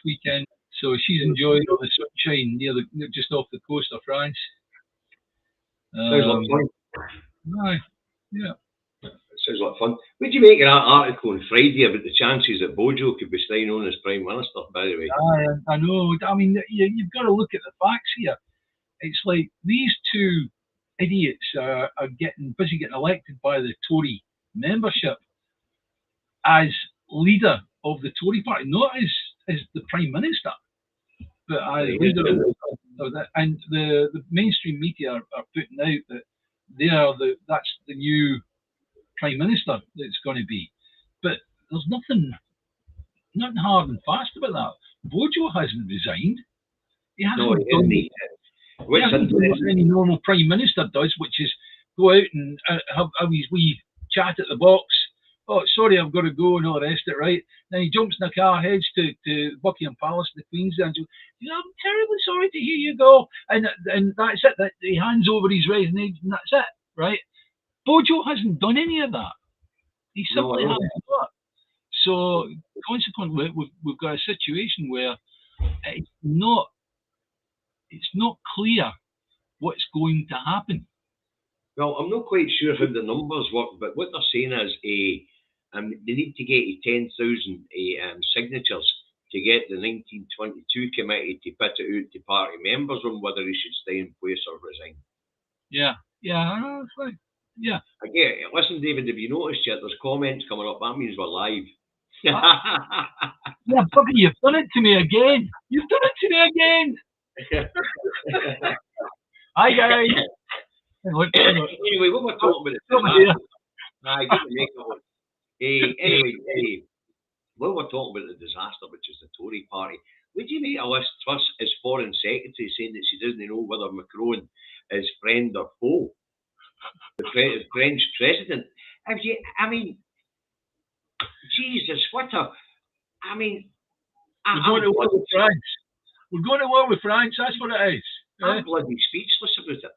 weekend, so she's enjoying all the sunshine just off the coast of France. Sounds like fun. Aye, yeah. Sounds like fun. What do you make of that article on Friday about the chances that Bojo could be staying on as Prime Minister, by the way? I know. I mean, you've got to look at the facts here. It's like these two idiots are getting elected by the Tory membership as leader of the Tory party, not as the Prime Minister, but as leader of that. And the mainstream media are putting out that that's the new Prime Minister that's going to be. But there's nothing hard and fast about that. Bojo hasn't resigned. He hasn't done what any normal Prime Minister does, which is go out and have his wee chat at the box. Oh, sorry, I've got to go and all the rest of it, right? Then he jumps in the car, heads to Buckingham Palace, the Queen's, and goes, I'm terribly sorry to hear you go. And that's it. That he hands over his resignation, and that's it, right? Bojo hasn't done any of that. He simply hasn't done it. So consequently, we've got a situation where it's not clear what's going to happen. Well, I'm not quite sure how the numbers work, but what they're saying is they need to get 10,000 signatures to get the 1922 committee to put it out to party members on whether he should stay in place or resign. Yeah, I know, it's like, yeah. Okay, listen, David, have you noticed yet? There's comments coming up. That means we're live. Yeah, Buggy, you've done it to me again. You've done it to me again. Hi, guys. Anyway, what we're talking about what we're talking about the disaster, which is the Tory party. Would you make a list Truss as foreign secretary saying that she doesn't know whether Macron is friend or foe? The French president. Jesus, what a... we're going to war with France. We're going to war with France, that's what it is. I'm bloody speechless about it.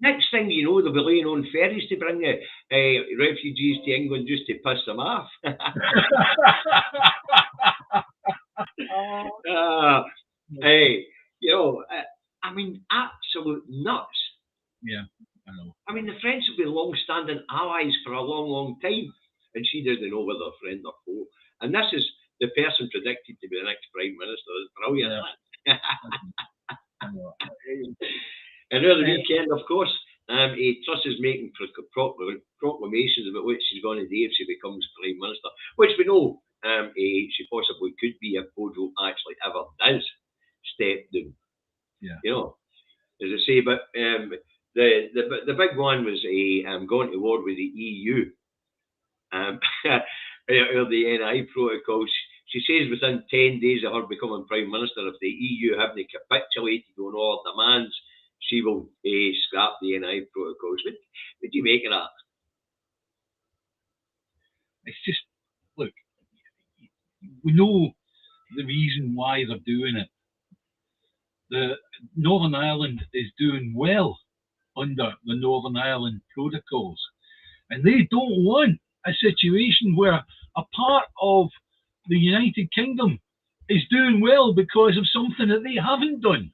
Next thing you know, they'll be laying on ferries to bring refugees to England just to piss them off. Absolute nuts. Yeah, I know. The French have been long-standing allies for a long, long time, and she doesn't know whether they're friend or foe. And this is the person predicted to be the next Prime Minister. It's brilliant. Yeah. And over the weekend, of course, Truss is making proclamations about what she's going to do if she becomes Prime Minister, which we know she possibly could be if Bojo actually ever does step down. Yeah. As I say, but the big one was going to war with the EU. The NI protocols. She says within 10 days of her becoming Prime Minister, if the EU haven't capitulated on all her demands, she will scrap the NI protocols. What do you make of that? It's just, look, we know the reason why they're doing it. The Northern Ireland is doing well under the Northern Ireland protocols. And they don't want a situation where a part of the United Kingdom is doing well because of something that they haven't done.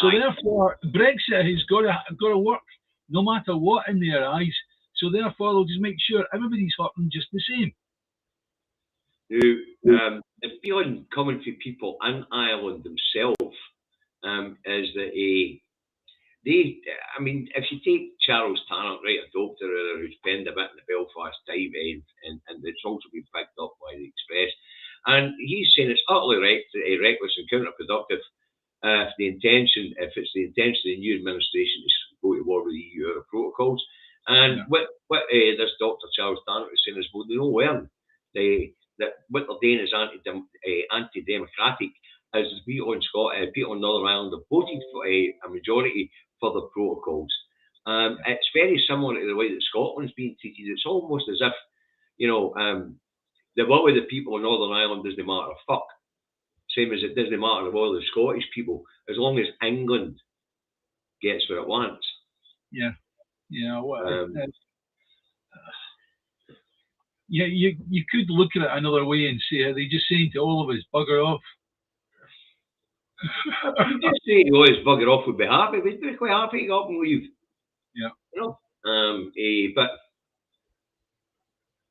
So therefore, Brexit has got to work no matter what in their eyes. So therefore, they'll just make sure everybody's hurting just the same. Now, the feeling coming from people in Ireland themselves is that if you take Charles Tannock, right, a doctor who's penned a bit in the Belfast Time, and it's also been picked up by the Express, and he's saying it's utterly reckless and counterproductive if it's the intention of the new administration to go to war with the EU protocols. And what this Dr. Charles Tannock is saying is, well, they don't learn that what they're doing is anti-democratic, as people in Northern Ireland have voted for a majority for the protocols. It's very similar to the way that Scotland's being treated. It's almost as if, the will of the people in Northern Ireland doesn't matter a fuck. Same as it doesn't matter the will of the Scottish people, as long as England gets what it wants. Yeah. Well, you could look at it another way and say, are they just saying to all of us, bugger off? You just say to always bugger off, would be happy. We'd be quite happy to go up and leave. Yeah. You know? But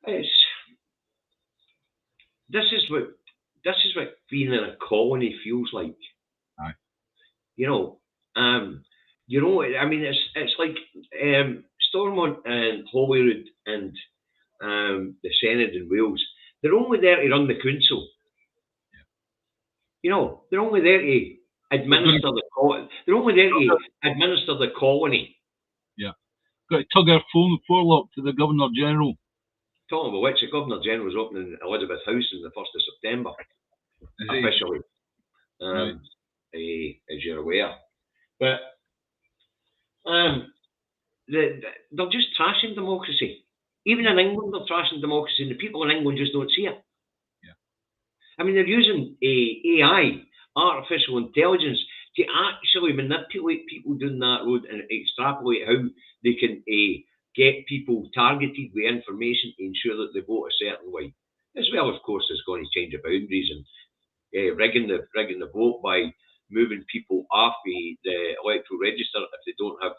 it's this is what being in a colony feels like. Aye. You know, I mean, it's like Stormont and Holyrood and the Senate in Wales. They're only there to run the council. Yeah. You know, they're only there to administer They're only there to administer the colony. Yeah. Got to tug our forelock to the Governor General. Talking about which, the Governor General is opening Elizabeth House on the 1st of September, officially, right. As you're aware. But they're just trashing democracy. Even in England, they're trashing democracy, and the people in England just don't see it. Yeah. I mean, they're using AI, artificial intelligence, to actually manipulate people down that road and extrapolate how they can get people targeted with information to ensure that they vote a certain way. As well, of course, it's going to change the boundaries and rigging the vote by moving people off the electoral register if they don't have,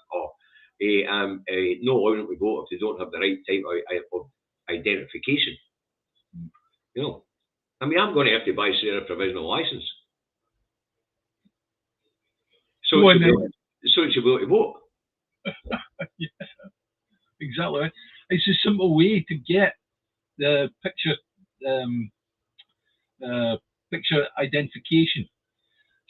no allowing them to vote if they don't have the right type of identification. You know, I mean, I'm going to have to buy a provisional license. So it's able to vote. Yeah, exactly. It's a simple way to get the picture identification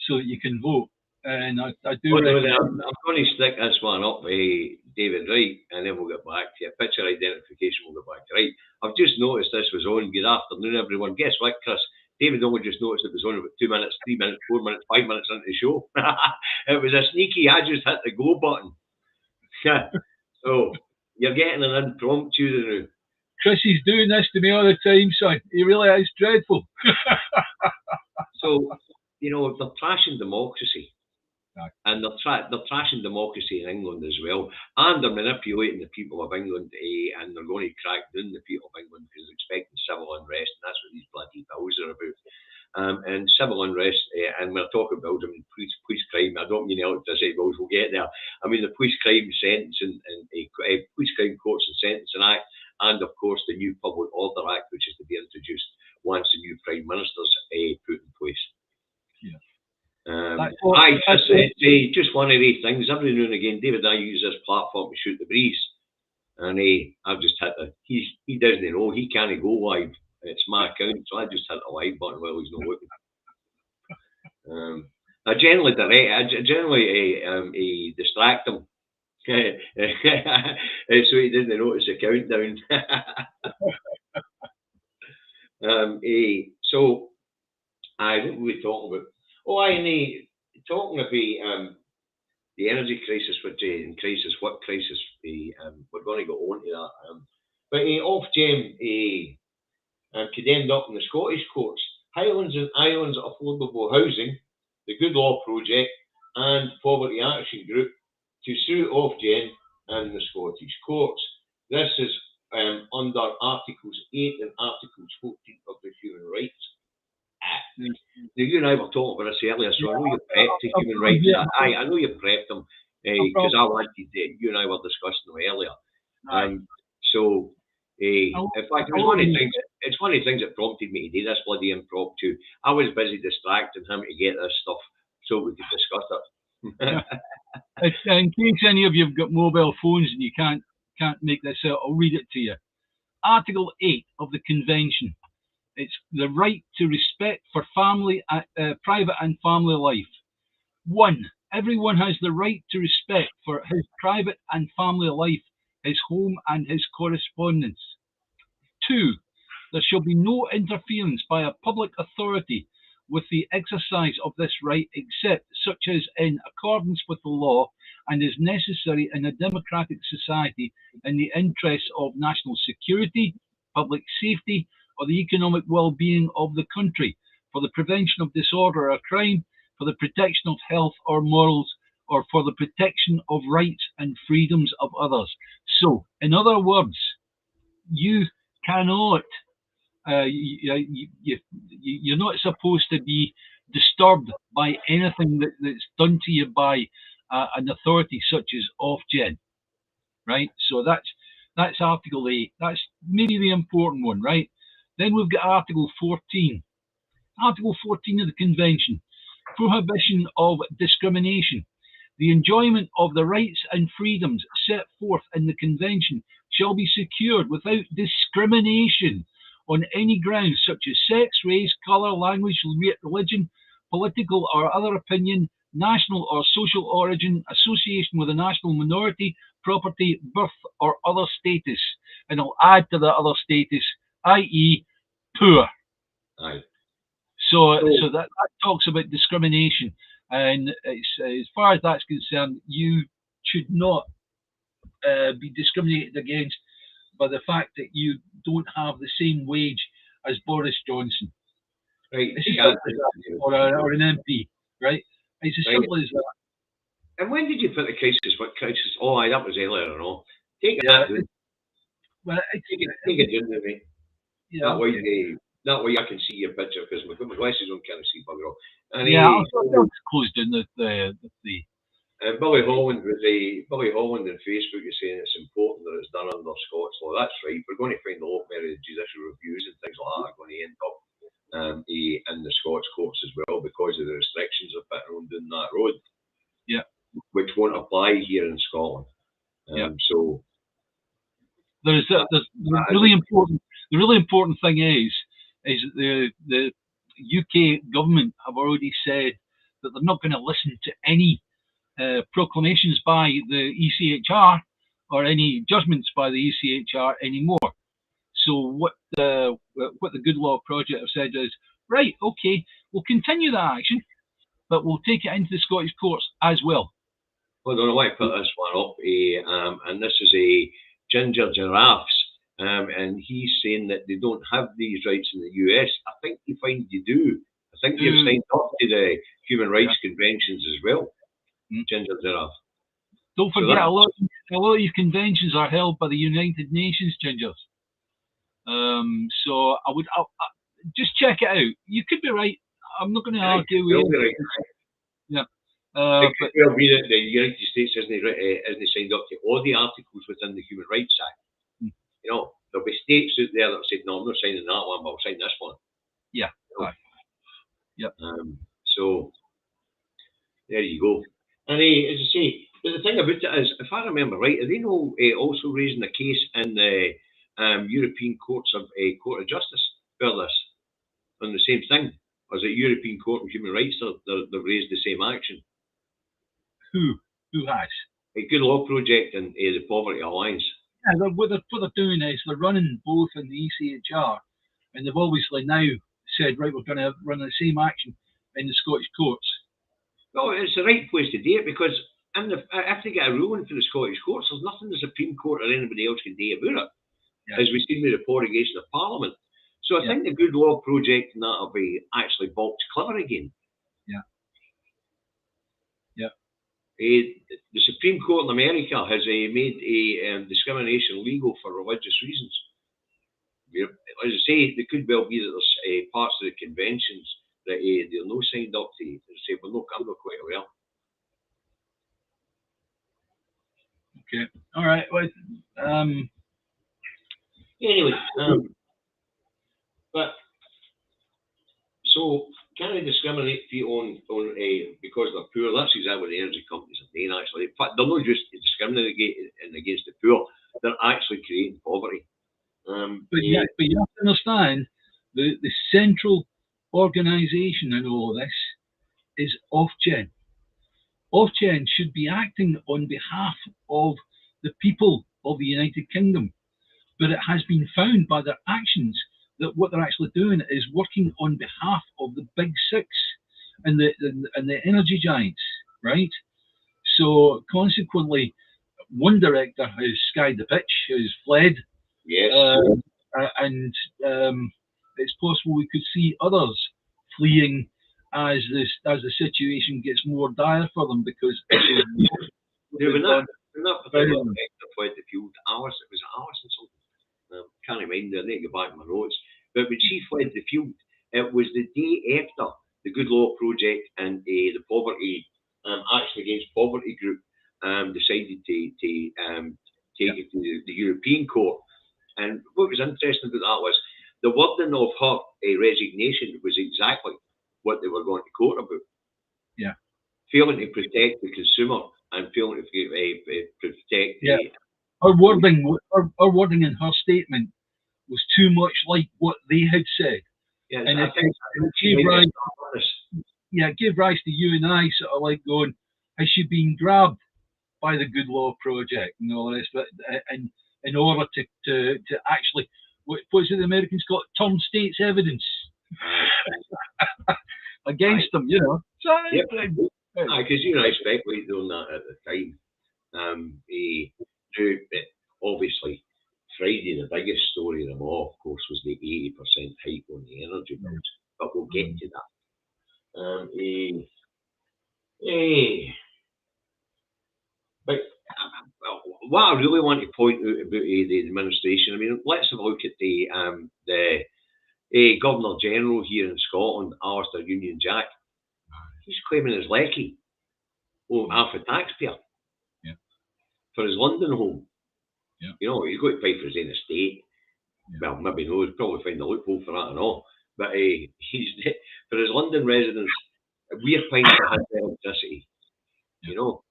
so that you can vote. And I do. I'm going to stick this one up with David, right? And then we'll get back to you. Picture identification, we'll get back to right. I've just noticed this was on. Good afternoon, everyone. Guess what, Chris? David only just noticed it was on about 2 minutes, 3 minutes, 4 minutes, 5 minutes into the show. It was a sneaky, I just hit the go button. So, you're getting an impromptu now. Chris, he's doing this to me all the time, son. He really is dreadful. So, you know, they're trashing democracy. And they're trashing democracy in England as well. And they're manipulating the people of England, and they're going to crack down the people of England because they're expecting civil unrest, and that's what these bloody bills are about. And civil unrest, and we're talking about them, police crime. I don't mean electricity bills, we'll get there. I mean the police crime sentencing and police crime courts and sentencing act, and of course the new Public Order Act, which is to be introduced once the new Prime Minister's put in place. Yeah. It's just one of these things. Every now and again, David and I use this platform to shoot the breeze, and I've just hit he doesn't know, he can't go live. It's my account, so I just hit the live button while he's not looking. I generally distract him so he doesn't notice the countdown. So what were we talking about? Talking about the energy crisis, what crisis? We're going to go on to that. But Ofgem condemned up in the Scottish courts Highlands and Islands Affordable Housing, the Good Law Project, and Poverty Action Group to sue Ofgem and the Scottish courts. This is under Articles 8 and Articles 14 of the Human Rights Act. Now, you and I were talking about this earlier, so I know you're prepped to Human Rights Act. I know you prepped them because I wanted to. You and I were discussing them earlier. So, in fact, it's one of the things that prompted me to do this bloody impromptu. I was busy distracting him to get this stuff so we could discuss it. In case any of you have got mobile phones and you can't make this out, I'll read it to you. Article 8 of the Convention. It's the right to respect for private and family life. 1. Everyone has the right to respect for his private and family life, his home and his correspondence. 2. There shall be no interference by a public authority with the exercise of this right except such as in accordance with the law and is necessary in a democratic society in the interests of national security, public safety, or the economic well-being of the country, for the prevention of disorder or crime, for the protection of health or morals, or for the protection of rights and freedoms of others. So, in other words, you cannot. You're not supposed to be disturbed by anything that's done to you by an authority such as Ofgem, right? So that's Article 8. That's maybe the important one, right? Then we've got Article 14. Article 14 of the Convention, prohibition of discrimination. The enjoyment of the rights and freedoms set forth in the Convention shall be secured without discrimination on any grounds such as sex, race, colour, language, religion, political or other opinion, national or social origin, association with a national minority, property, birth, or other status. And I'll add to that other status, i.e., poor. Aye. So that talks about discrimination, and as far as that's concerned, you should not be discriminated against by the fact that you don't have the same wage as Boris Johnson. Right. It's as simple as that, or an MP, right? It's as simple as that. And when did you put the crisis? What crisis? Oh, aye, that was earlier, no? Take Yeah, that. well, Take it in with me. Yeah. That way I can see your picture because my glasses on can't see bugger all. And yeah, I'll close down the and Billy Holland on Facebook is saying it's important that it's done under Scots law. That's right. We're going to find a lot more judicial reviews and things like that are going to end up in the Scots courts as well because of the restrictions of putting on down that road. Yeah. Which won't apply here in Scotland. So there's the really important. The really important thing is that the UK government have already said that they're not going to listen to any proclamations by the ECHR or any judgments by the ECHR anymore. So what the Good Law Project have said is, right, okay, we'll continue that action, but we'll take it into the Scottish courts as well. Hold on, I want to put this one up, and this is a Ginger Giraffes, and he's saying that they don't have these rights in the US. I think you find you do. I think you've signed up to the Human Rights Conventions as well, Ginger Giraffe. Don't forget, a lot of these conventions are held by the United Nations, Gingers. So I would just check it out. You could be right. I'm not going to argue with you. Right. Yeah. It could well be that the United States isn't signed up to all the articles within the Human Rights Act. You know, there'll be states out there that say, no, I'm not signing that one, but I'll sign this one. Yeah. You know? Yep. So there you go. And as I say, but the thing about it is, if I remember right, are they not also raising a case in the European Court of Justice for this on the same thing? Or is it European Court of Human Rights they've raised the same action? Who has? A Good Law Project and the Poverty Alliance. Yeah, what they're doing is they're running both in the ECHR, and they've obviously now said, right, we're going to run the same action in the Scottish courts. Well, it's the right place to do it because if they get a ruling for the Scottish courts, there's nothing the Supreme Court or anybody else can do about it, as we've seen with the prorogation of Parliament. So I think the Good Law Project and that will be actually boxed clever again. The Supreme Court in America has made discrimination legal for religious reasons. As I say, there could well be that there's parts of the conventions that they're not signed up to. They say, well, look, I'm not quite aware. Okay. All right. Well, anyway, but so can they discriminate on because they're poor? That's exactly what the energy companies are doing. Actually, in fact, they're not just discriminating against the poor; they're actually creating poverty. But you have to understand the central organisation in all of this is Ofgem. Ofgem should be acting on behalf of the people of the United Kingdom, but it has been found by their actions that what they're actually doing is working on behalf of the big six and the energy giants, right? So consequently, one director has skied the pitch, has fled. Yes. And it's possible we could see others fleeing as the situation gets more dire for them because when that particular director fled the field, it was Alice or something. can't remember, I need to go back in my notes. But when she fled the field, it was the day after the Good Law Project and the Poverty, Action Against Poverty group decided to take it to the European Court. And what was interesting about that was the wording of her resignation was exactly what they were going to court about. Yeah. Failing to protect the consumer and failing to protect the... Her wording in her statement was too much like what they had said. Yeah, and it gave rise to you and I sort of like going, has she been grabbed by the Good Law Project and all this, but in order to actually, what's it the Americans call it, turn state's evidence against them, you know. So, because you and I speculated on that at the time. Obviously, Friday, the biggest story of them all, of course, was the 80% hike on the energy bills, but we'll get to that. But what I really want to point out about the administration, I mean, let's have a look at the Governor General here in Scotland, Alistair Union Jack. He's claiming his lecky half a taxpayer for his London home. Yeah. You know, he's got to pay for his own estate. Yeah. Well, maybe no, he'll probably find a loophole for that and all. But he's for his London residence, we're paying for his electricity. You know.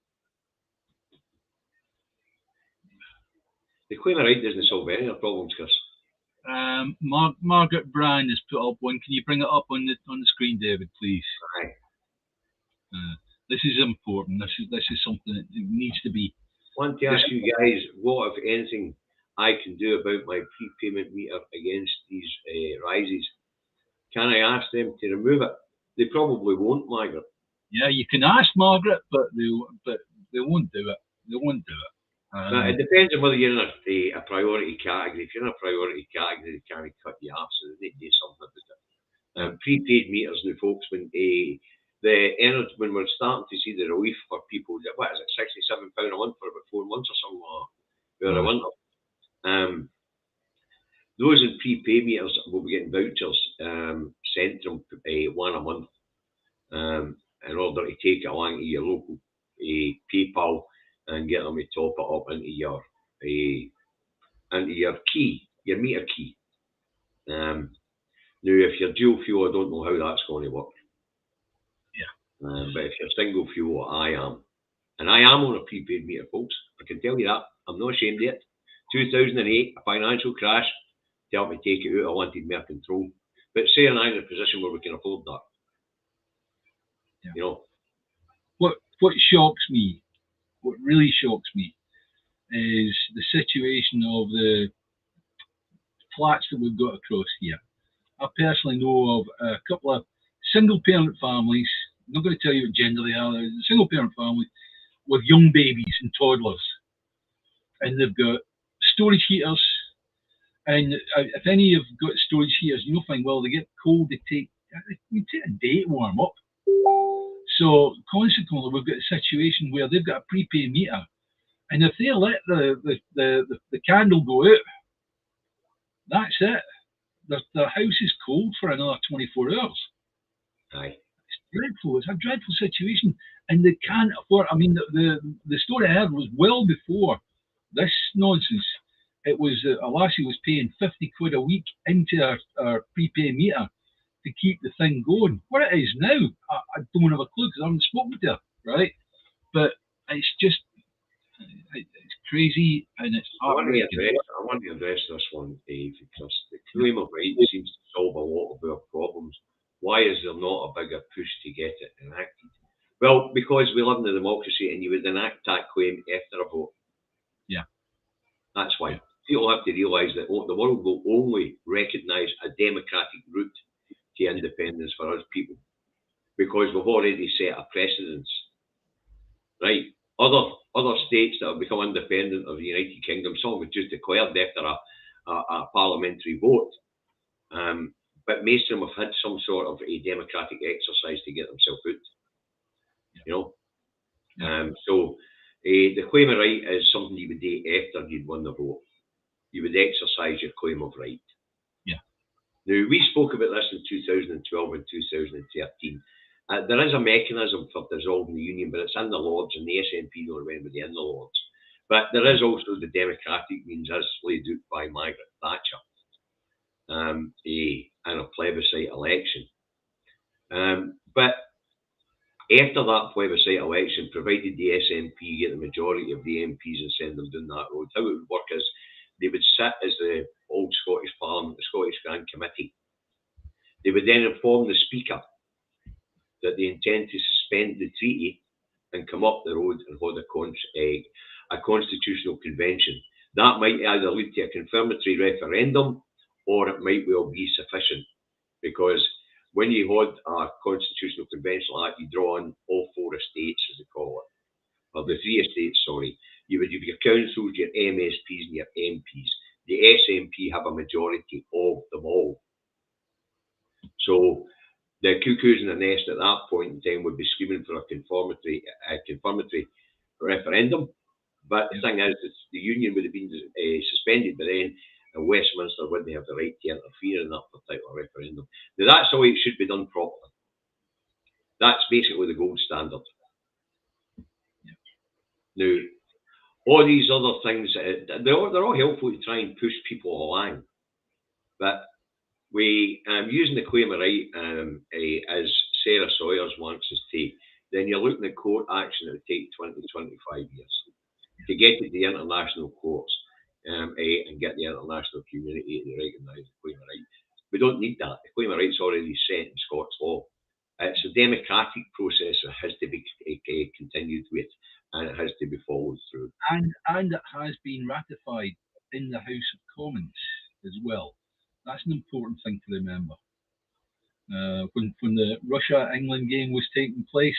The claim right doesn't solve any of their problems, Chris. Margaret Bryan has put up one. Can you bring it up on the screen, David, please? Aye. This is important. This is something that needs to be. I want to ask you guys, what, if anything, I can do about my prepayment meter against these rises? Can I ask them to remove it? They probably won't, Margaret. Yeah, you can ask Margaret, but they won't do it. They won't do it. It depends on whether you're in a priority category. If you're in a priority category, they can't cut you off, so they need to do something about it. Prepaid meters now, folks, when we're starting to see the relief for people, what is it, £67 a month for about 4 months or something like that, winter. Those in prepaid meters will be getting vouchers sent to them one a month in order to take it along to your local PayPal and get them to top it up into your key, your meter key. Now, if you're dual fuel, I don't know how that's going to work. But if you're single fuel, I am. And I am on a prepaid meter, folks. I can tell you that. I'm not ashamed of it. 2008, a financial crash, to help me take it out, I wanted more control. But Sarah and I are in a position where we can afford that. Yeah. You know. What shocks me, what really shocks me, is the situation of the flats that we've got across here. I personally know of a couple of single-parent families. I'm not going to tell you what gender they are. They're single-parent families with young babies and toddlers, and they've got storage heaters. And if any have got storage heaters, you'll find, well, they get cold. They take a day to warm up. So consequently, we've got a situation where they've got a prepaid meter, and if they let the candle go out, that's it. Their house is cold for another 24 hours. Aye. It's dreadful. It's a dreadful situation, and they can't afford. I mean, the story I heard was well before this nonsense. It was a lassie was paying £50 a week into our prepaid meter to keep the thing going. What it is now, I don't have a clue because I haven't spoken to her, right? But it's just, it's crazy and it's heartbreaking. I want to address this one, Dave, because the claim of right seems to solve a lot of our problems. Why is there not a bigger push to get it enacted? Well, because we live in a democracy and you would enact that claim after a vote. Yeah. That's why. Yeah. People have to realise that the world will only recognise a democratic route to independence for us people, because we've already set a precedence, right? Other states that have become independent of the United Kingdom, some were just declared after a parliamentary vote, but most of them have had some sort of a democratic exercise to get themselves out. You know, so the claim of right is something you would do after you'd won the vote. you would exercise your claim of right. Yeah. Now, we spoke about this in 2012 and 2013. There is a mechanism for dissolving the union, but it's in the Lords, and the SNP don't remember in the Lords. But there is also the democratic means, as laid out by Margaret Thatcher, in a plebiscite election. But after that plebiscite election, provided the SNP get the majority of the MPs and send them down that road, how it would work is they would sit as the old Scottish Parliament, the Scottish Grand Committee. They would then inform the Speaker that they intend to suspend the treaty and come up the road and hold a constitutional convention. That might either lead to a confirmatory referendum, or it might well be sufficient, because when you hold a constitutional convention like that, you draw on all four estates, as they call it, or the three estates, sorry. You would have your councils, your MSPs, and your MPs. The SNP have a majority of them all. So the cuckoos in the nest at that point in time would be screaming for a confirmatory referendum. But the thing is, the union would have been suspended by then, and Westminster wouldn't have the right to interfere in that particular referendum. Now, that's the way it should be done properly. That's basically the gold standard. Now, all these other things, they're all helpful to try and push people along. But we, using the claim of right, as Sarah Sawyers wants us to, then you're looking at court action that would take 20 to 25 years to get to the international courts and get the international community to recognise the claim of right. We don't need that. The claim of right's already set in Scots law. It's a democratic process that has to be continued with, and it has to be followed through. And it has been ratified in the House of Commons as well. That's an important thing to remember. When the Russia-England game was taking place,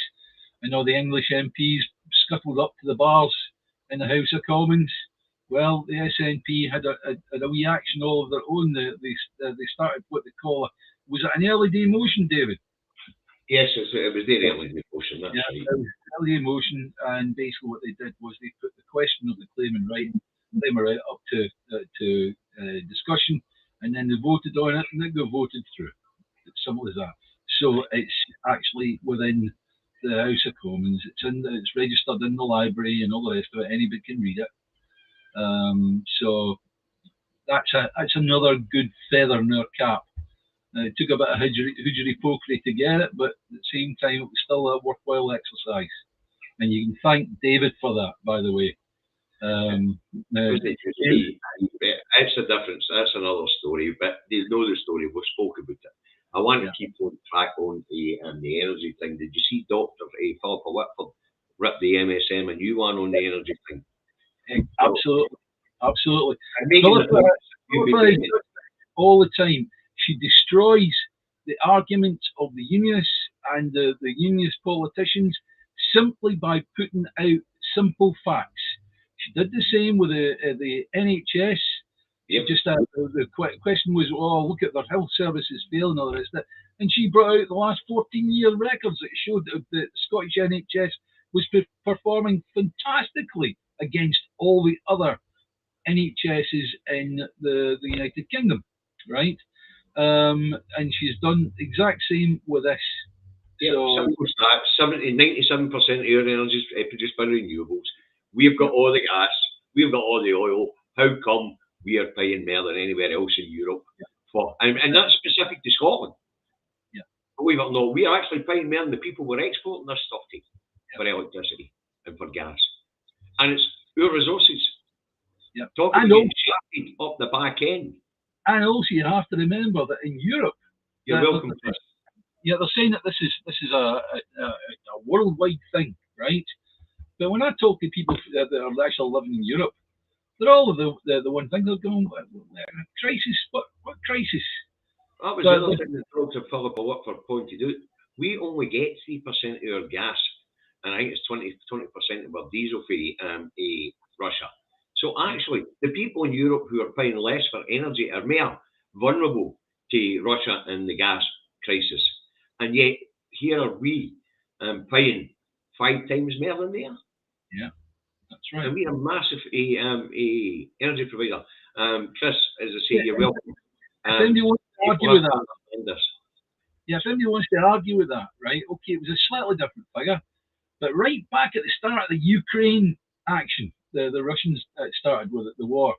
I know the English MPs scuttled up to the bars in the House of Commons. Well, the SNP had a wee action all of their own. They started what they call was it an early day motion, David? Yes, it was their early day motion. That's right. It was early day motion, and basically what they did was they put the question of the claim of right up to discussion, and then they voted on it, and it got voted through. It's simple as that. So it's actually within the House of Commons. It's registered in the library and all the rest of it. Anybody can read it. So that's another good feather in our cap. It took a bit of hoogery-pokery to get it, but at the same time, it was still a worthwhile exercise. And you can thank David for that, by the way. It's a difference. That's another story, but they know the story. We've spoken about it. I want to keep on track on the energy thing. Did you see Dr. Philippa Whitford rip the MSM a new one on the energy thing? Absolutely. All the time. She destroys the arguments of the unionists and the unionist politicians simply by putting out simple facts. She did the same with the NHS. Yep. Just the question was, oh, look at their health services failing and all the rest of it. And she brought out the last 14-year records that showed that the Scottish NHS was performing fantastically against all the other NHSs in the United Kingdom, right? And she's done the exact same with this. Yeah, so 97% of your energy is produced by renewables. We've got all the gas, we've got all the oil. How come we are paying more than anywhere else in Europe? And that's specific to Scotland. Yeah. Believe it or not, we are actually paying more than the people we're exporting this stuff to for electricity and for gas. And it's our resources. Yeah. Talking about getting shafted up the back end. And also, you have to remember that in Europe, you're welcome. Yeah, they're saying that this is a worldwide thing, right? But when I talk to people that are actually living in Europe, they're all the one thing they're going, crisis. What crisis? That was the other thing that Dr. Philippa Whitford pointed out. We only get 3% of our gas, and I think it's 20% of our diesel for Russia. So actually, the people in Europe who are paying less for energy are more vulnerable to Russia and the gas crisis. And yet, here are we paying 5 times more than they are. Yeah, that's right. And we are a massive energy provider. Chris, as I say, you're welcome. If anybody wants to argue with that, this. yeah, if anybody wants to argue with that, right? Okay, it was a slightly different figure, but right back at the start of the Ukraine action, the Russians started with it, the war.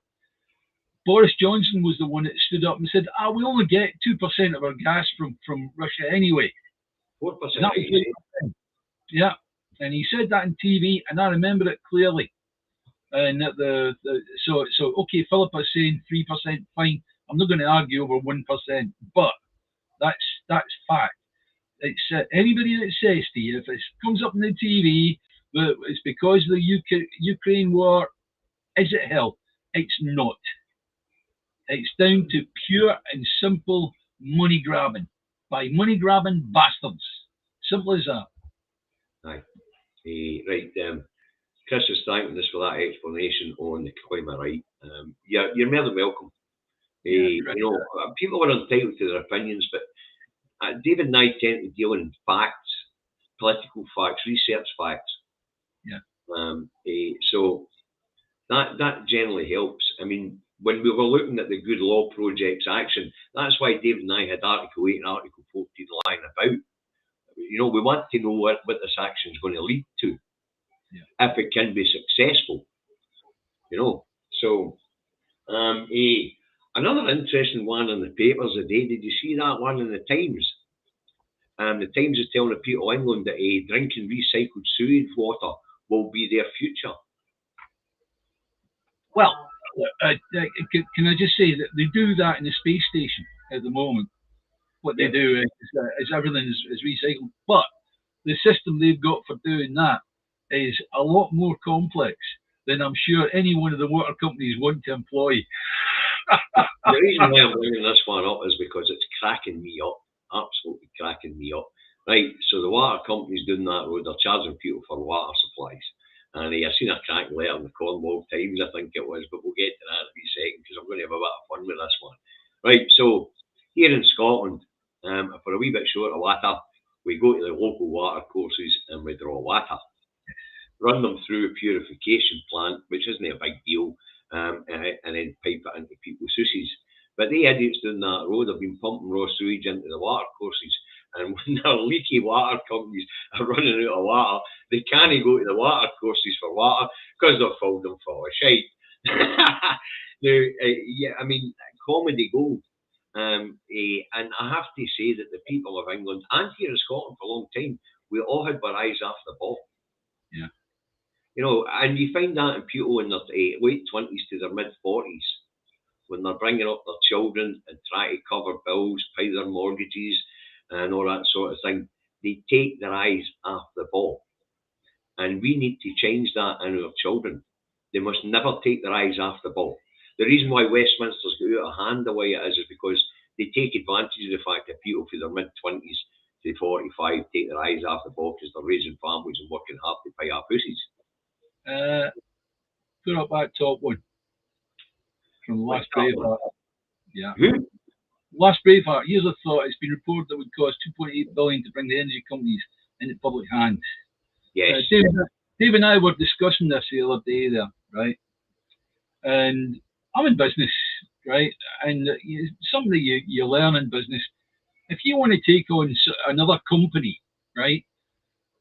Boris Johnson was the one that stood up and said, we only get 2% of our gas from Russia anyway. 4%. Yeah, and he said that on TV, and I remember it clearly. And that so okay, Philippa's saying 3%, fine. I'm not going to argue over 1%, but that's fact. It's anybody that says to you, if it comes up on the TV that it's because of the Ukraine war, is it hell? It's not. It's down to pure and simple money grabbing by money grabbing bastards. Simple as that. Aye. Right. Chris is thanking us for that explanation on the climate, right? You're more than welcome. You know, people are entitled to their opinions, but David and I tend to deal in facts, political facts, research facts. Yeah. So that generally helps. I mean, when we were looking at the Good Law Project's action, that's why David and I had Article 8 and Article 14 lying about. You know, we want to know what this action is going to lead to, if it can be successful. You know, so another interesting one in the papers today. Did you see that one in the Times? The Times is telling the people of England that drinking recycled sewage water will be their future. Well, can I just say that they do that in the space station at the moment? What they do is everything is recycled, but the system they've got for doing that is a lot more complex than I'm sure any one of the water companies want to employ. The reason why I'm bringing this one up is because it's cracking me up, absolutely cracking me up. Right, so the water companies doing that road, they're charging people for water supplies. And I've seen a cracking letter in the Cornwall Times, I think it was, but we'll get to that in a wee second because I'm going to have a bit of fun with this one. Right, so here in Scotland, for a wee bit short of water, we go to the local water courses and we draw water. Run them through a purification plant, which isn't a big deal, and then pipe it into people's houses. But the idiots doing that road have been pumping raw sewage into the water courses. And when their leaky water companies are running out of water, they can't go to the water courses for water because they've filled them full of shite. Now, I mean, comedy gold. And I have to say that the people of England and here in Scotland for a long time, we all had our eyes off the ball. Yeah. You know, and you find that in people in their late 20s to their mid 40s, when they're bringing up their children and trying to cover bills, pay their mortgages, and all that sort of thing. They take their eyes off the ball. And we need to change that in our children. They must never take their eyes off the ball. The reason why Westminster's got out of hand the way it is because they take advantage of the fact that people from their mid-20s to 45 take their eyes off the ball because they're raising families and working hard to pay off houses. Put up that top one from the last Braveheart. Yeah. Who? Last Braveheart. Here's a thought. It's been reported that it would cost $2.8 billion to bring the energy companies into public hands. Yes. Dave and I were discussing this the other day there, right? And I'm in business, right? And something you learn in business, if you want to take on another company, right,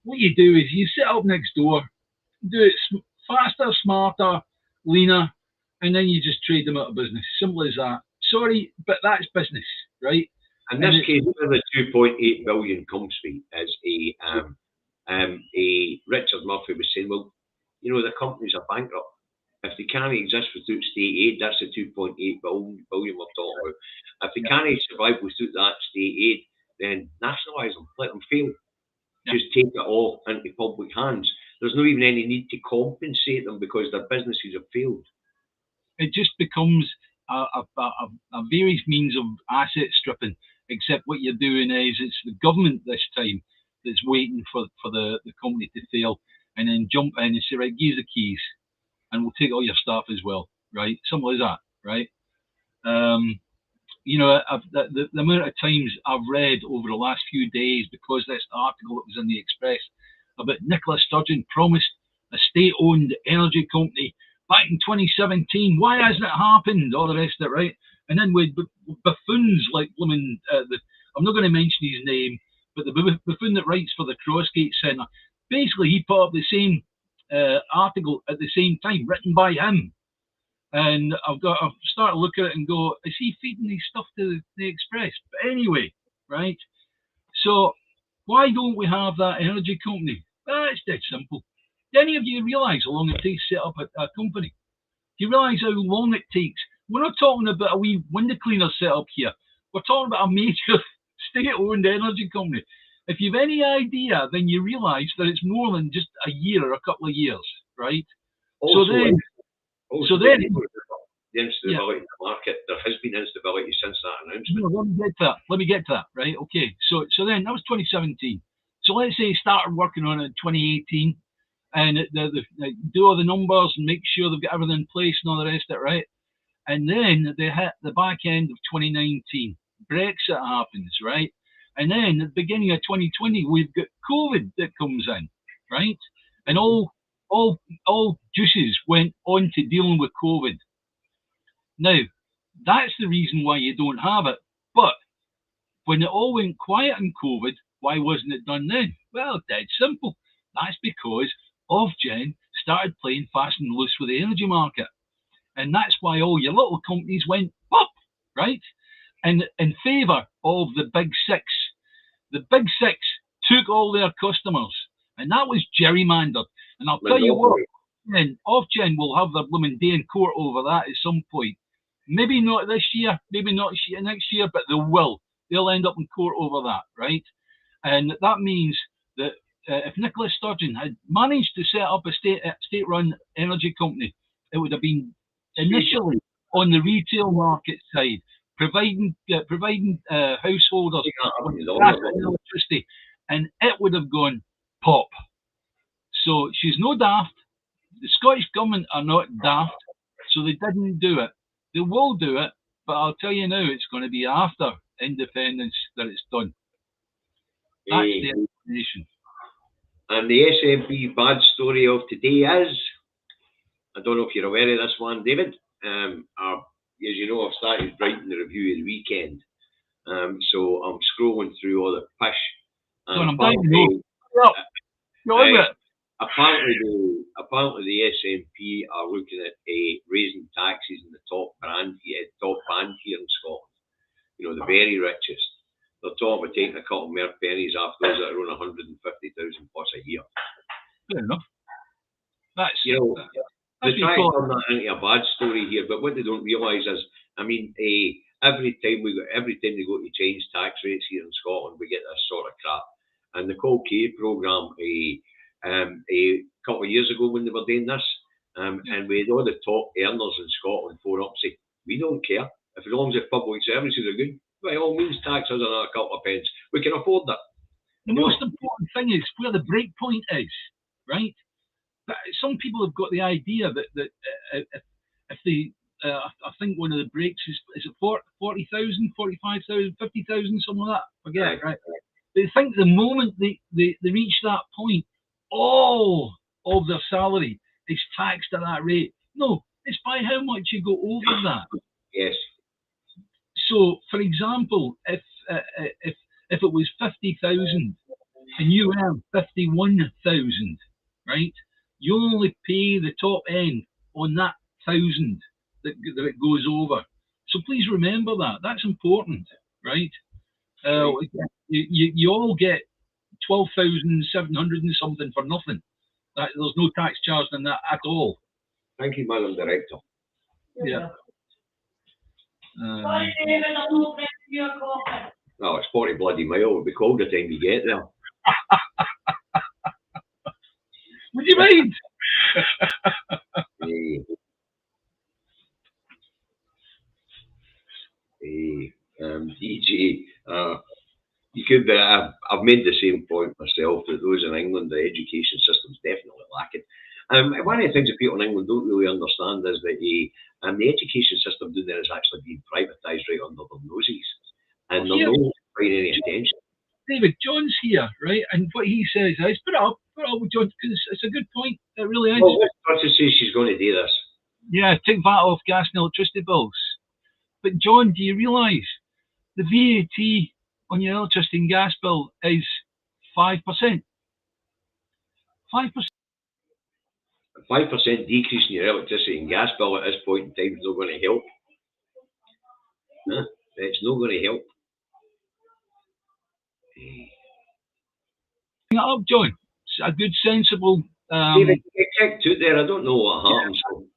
what you do is you sit up next door, do it faster, smarter, leaner, and then you just trade them out of business. Simple as that. Sorry, but that's business, right? In this case, where the 2.8 billion comes from is Richard Murphy was saying, well, you know, the companies are bankrupt. If they can't exist without state aid, that's the 2.8 billion we're talking about. If they can't survive without that state aid, then nationalise them, let them fail. Yeah. Just take it all into public hands. There's not even any need to compensate them because their businesses have failed. It just becomes a various means of asset stripping, except what you're doing is it's the government this time that's waiting for the company to fail and then jump in and say, right, give us the keys and we'll take all your stuff as well, right? Something like that, right? You know, the amount of times I've read over the last few days because this article that was in the Express about Nicola Sturgeon promised a state-owned energy company back in 2017. Why hasn't it happened? All the rest of it, right? And then with buffoons like blooming, I'm not going to mention his name, but the buffoon that writes for the Crossgate Centre, basically he put up the same article at the same time, written by him. And I've started to look at it and go, is he feeding these stuff to the Express? But anyway, right? So why don't we have that energy company? It's dead simple. Do any of you realise how long it takes to set up a company? Do you realise how long it takes? We're not talking about a wee window cleaner set up here. We're talking about a major state-owned energy company. If you've any idea, then you realise that it's more than just a year or a couple of years, right? Also, the instability in the market. There has been instability since that announcement. No, let me get to that, right? Okay, so then that was 2017. So let's say he started working on it in 2018, and they do all the numbers and make sure they've got everything in place and all the rest of it, right? And then they hit the back end of 2019. Brexit happens, right? And then at the beginning of 2020, we've got COVID that comes in, right? And all juices went on to dealing with COVID. Now, that's the reason why you don't have it. But when it all went quiet in COVID, why wasn't it done then? Well, dead simple. That's because Ofgem started playing fast and loose with the energy market. And that's why all your little companies went up, right? And in favour of the big six. The big six took all their customers. And that was gerrymandered. And I'll tell you what, Ofgem will have their blooming day in court over that at some point. Maybe not this year, maybe not next year, but they will. They'll end up in court over that, right? And that means that if Nicola Sturgeon had managed to set up a state-run energy company, it would have been initially on the retail market side, providing householders with gas and electricity, and it would have gone pop. So she's no daft. The Scottish Government are not daft, so they didn't do it. They will do it, but I'll tell you now, it's going to be after independence that it's done. That's the explanation. And the SNP bad story of today is, I don't know if you're aware of this one, David. As you know, I've started writing the review of the weekend. So I'm scrolling through all the pish. Apparently the SNP are looking at raising taxes in the top band here in Scotland. You know, the very richest. They're talking about taking a couple more pennies off those that are on 150,000 plus a year. Fair enough. That's, you know, they try to turn that into a bad story here, but what they don't realise is, I mean, every time they go to change tax rates here in Scotland, we get this sort of crap. And the Cold K programme, a couple of years ago when they were doing this, and we had all the top earners in Scotland phone up and say, we don't care. If as long as the public services are good, by all means, tax us another couple of pence. We can afford that. The most important thing is where the break point is, right? But some people have got the idea that if they, I think one of the breaks is it 40,000, 45,000, 50,000, something like that. Forget, right? They think the moment they reach that point, all of their salary is taxed at that rate. No, it's by how much you go over that. Yes. So, for example, if it was 50,000 and you earn 51,000, right? You only pay the top end on that 1,000 that it goes over. So please remember that. That's important, right? You all get 12,700 and something for nothing. There's no tax charged on that at all. Thank you, Madam Director. Yeah. Sorry, David, I'm not ready for your coffee. No, it's 40 bloody mile. It'll be cold the time you get there. Would you mind? DJ, you could be, I've made the same point myself that those in England, the education system's definitely lacking. One of the things that people in England don't really understand is that the education system down there is actually being privatised right under their noses. And they're not paying any attention. David, John's here, right? And what he says is, put it up with John, because it's a good point. It really is. Well, let's say she's going to do this. Yeah, take VAT off gas and electricity bills. But John, do you realise the VAT on your electricity and gas bill is 5%? 5%. 5% decrease in your electricity and gas bill at this point in time is not going to help. Huh? It's not going to help. Bring it up, John. It's a good, sensible. David, you kicked out there. I don't know what happened. So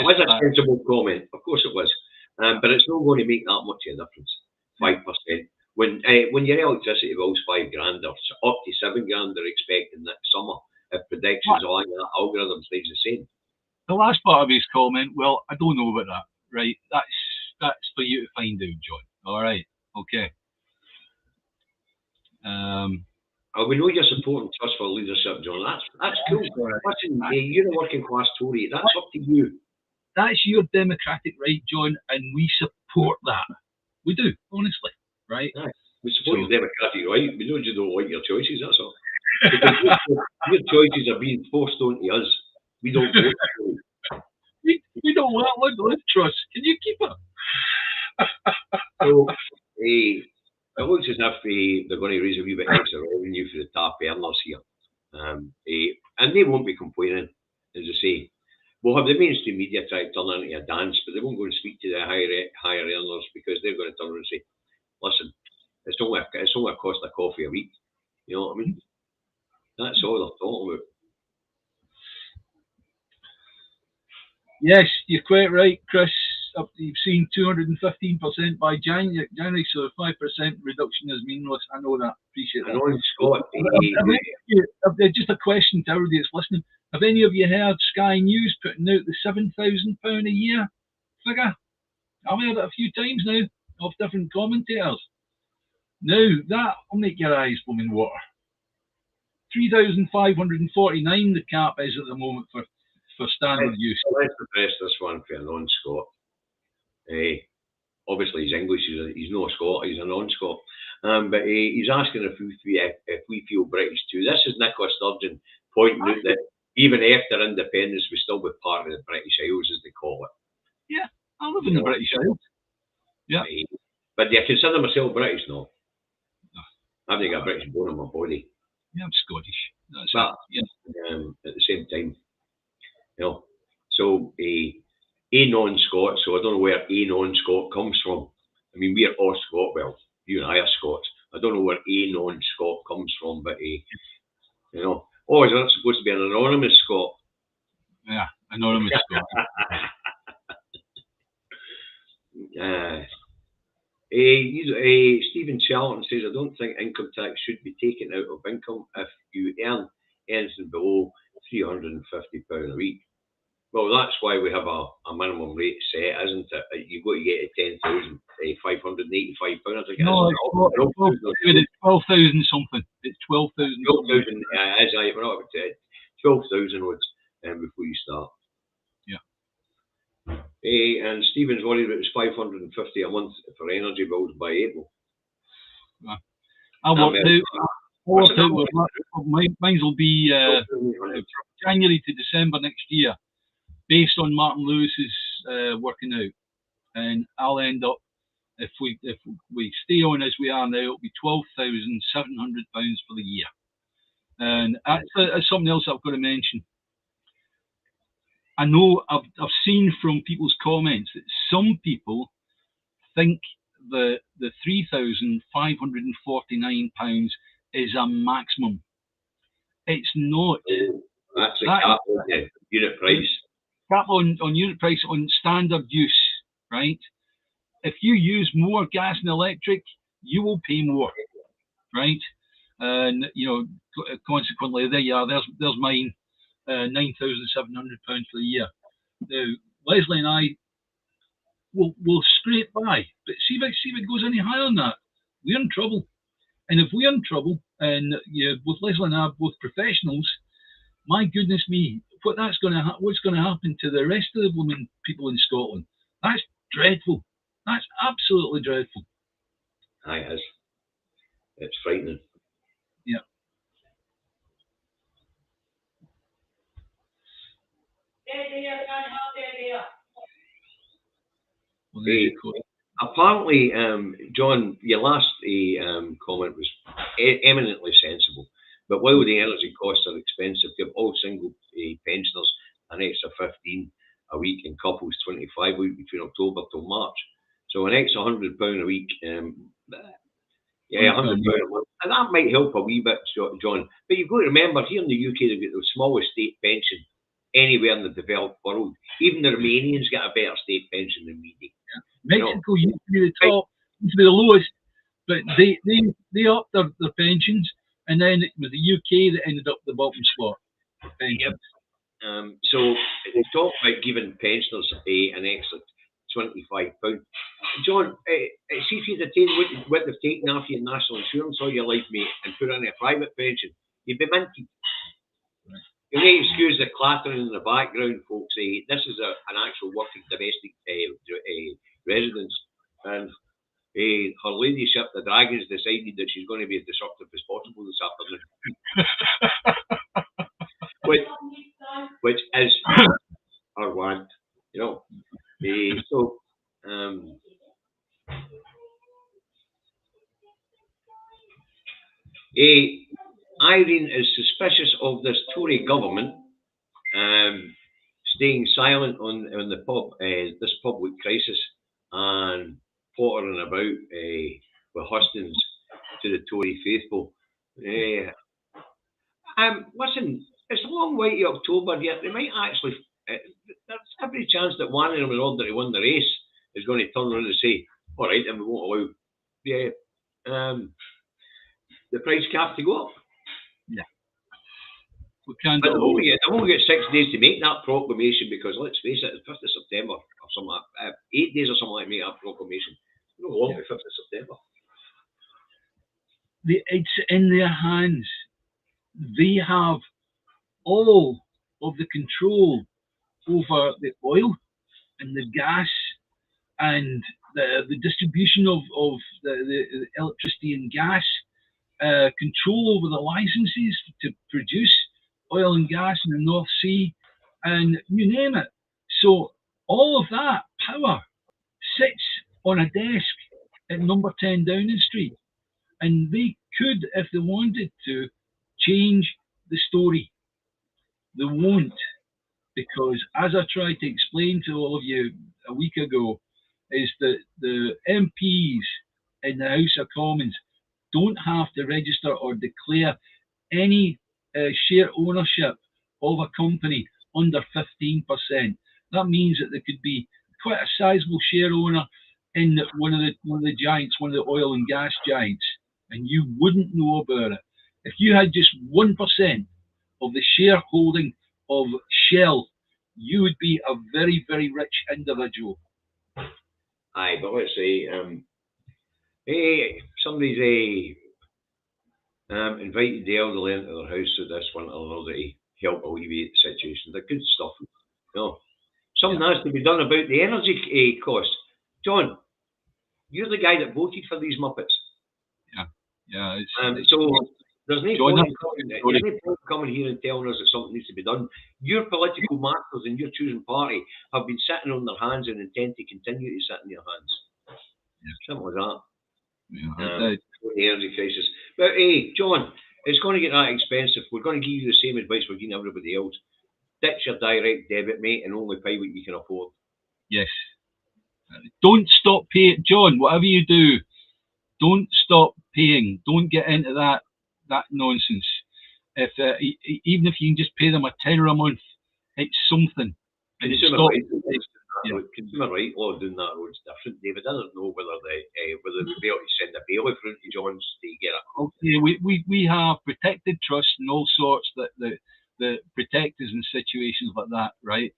it was a sensible comment. Of course it was. But it's not going to make that much of a difference. 5%. When your electricity bill's £5 grand or up to £7 grand, they're expecting next summer. If predictions are like that, algorithm stays the same. The last part of his comment, well, I don't know about that. Right? That's for you to find out, John. All right. Okay. We know you're supporting Trust for Leadership, John. That's cool. Listen, you're a working class Tory. That's up to you. That's your democratic right, John, and we support that. We do, honestly, right? Yeah, we support your democratic right. We don't just don't like your choices, that's all. Your choices are being forced onto us. We don't vote for you. We don't want live trust. Can you keep it? So, it looks as if they're going to raise a wee bit extra revenue for the TAP earners here. And they won't be complaining, as I say. We'll have the mainstream media try to turn into a dance, but they won't go and speak to the higher earners because they're going to turn around and say, listen, it's only a cost of coffee a week. You know what I mean? That's all they're talking about. Yes, you're quite right, Chris. You've seen 215% by January, so a 5% reduction is meaningless. I know that. Appreciate that. Scott, just a question to everybody that's listening. Have any of you heard Sky News putting out the £7,000 a year figure? I've heard it a few times now of different commentators. Now, that will make your eyes blooming water. 3,549 the cap is at the moment for standard use. Let's address this one for a non-Scot. Obviously, he's English. He's no Scot. He's a non-Scot. But he's asking if we feel British too. This is Nicola Sturgeon pointing out that even after independence, we still be part of the British Isles, as they call it. Yeah, I live in the British Isles. Yeah. But do you consider myself British? No. I've got a British bone in my body. Yeah, I'm Scottish. That's but yeah. At the same time, so a non-Scot. So I don't know where a non-Scot comes from. I mean, we're all Scot. Well, you and I are Scots. I don't know where a non-Scot comes from, but oh, is that supposed to be an anonymous Scot? Yeah, anonymous Scot. Stephen Charlton says, I don't think income tax should be taken out of income if you earn anything below £350 a week. Well, that's why we have a minimum rate set, isn't it? You've got to get to £10,585. No, it's 12,000 something. It's 12,000. 12,000. We're not up to 12,000 before you start. And Stephen's worried about his £550 a month for energy bills by April. Mine will be January to December next year, based on Martin Lewis's working out, and I'll end up, if we stay on as we are now, it'll be £12,700 for the year. And that's something else I've got to mention. I know I've seen from people's comments that some people think the £3,549 is a maximum. It's not. That's a cap on unit price. Cap on unit price on standard use, right? If you use more gas and electric, you will pay more, right? And consequently, there you are. There's mine. £9,700 for the year. Now, Leslie and I will scrape by, but see if it goes any higher than that, we're in trouble. And if we're in trouble, and both Leslie and I are both professionals, my goodness me, what's going to happen to the rest of the blooming people in Scotland? That's dreadful. That's absolutely dreadful. Aye, it is. It's frightening. Yeah. Apparently, John, your last comment was eminently sensible. But while the energy costs are expensive, give all single pensioners an extra 15 a week and couples 25 a week between October till March. So an extra £100 a week, £100 a month, and that might help a wee bit, John. But you've got to remember, here in the UK, they've got the smallest state pension anywhere in the developed world. Even the Romanians get a better state pension than we do. Mexico used to be the top, used to be the lowest, but they upped their pensions, and then it was the UK that ended up the bottom spot. Yep. So they talk about giving pensioners an extra £25. John, see if you'd attained what they've taken off your national insurance all your life, mate, and put in a private pension, you'd be minted. You may excuse the clattering in the background, folks. This is an actual working domestic residence, and her ladyship, the Dragons, decided that she's going to be as disruptive as possible this afternoon. which is our want, Irene is suspicious of this Tory government staying silent on this public crisis and pottering about with hustings to the Tory faithful. Listen, it's a long way to October yet. They might actually, there's every chance that one of them, in order to win the race, is going to turn around and say, all right, then we won't allow the price cap to go up. Yeah. We can't. But they've only got 6 days to make that proclamation, because let's face it, it's 5th of September or something like that. 8 days or something like that to make that proclamation. No longer 5th of September. It's in their hands. They have all of the control over the oil and the gas and the distribution of the electricity and gas, control over the licenses to produce oil and gas in the North Sea, and you name it. So all of that power sits on a desk at number 10 Downing Street, and they could, if they wanted to, change the story. They won't, because as I tried to explain to all of you a week ago, is that the MPs in the House of Commons don't have to register or declare any share ownership of a company under 15%. That means that there could be quite a sizable share owner in one of the giants, one of the oil and gas giants, and you wouldn't know about it. If you had just 1% of the shareholding of Shell, you would be a very, very rich individual. Aye, but let's say somebody's invited the elderly into their house at this winter in order to help alleviate the situation. They're good stuff. Something has to be done about the energy costs. John, you're the guy that voted for these Muppets. Yeah. So there's no point coming here and telling us that something needs to be done. Your political masters in your choosing party have been sitting on their hands and intend to continue to sit in their hands. Simple as that. The energy crisis. But hey, John, it's going to get that expensive. We're going to give you the same advice we're giving everybody else. Ditch your direct debit, mate, and only pay what you can afford. Yes. Don't stop paying, John. Whatever you do, don't stop paying. Don't get into that nonsense. If even if you can just pay them £10 a month, it's something. Consumer right law doing that road's different, David. I don't know whether we'd be able to send a bailiff round to John's to get it. Okay, we have protected trusts and all sorts that protect us in situations like that, right?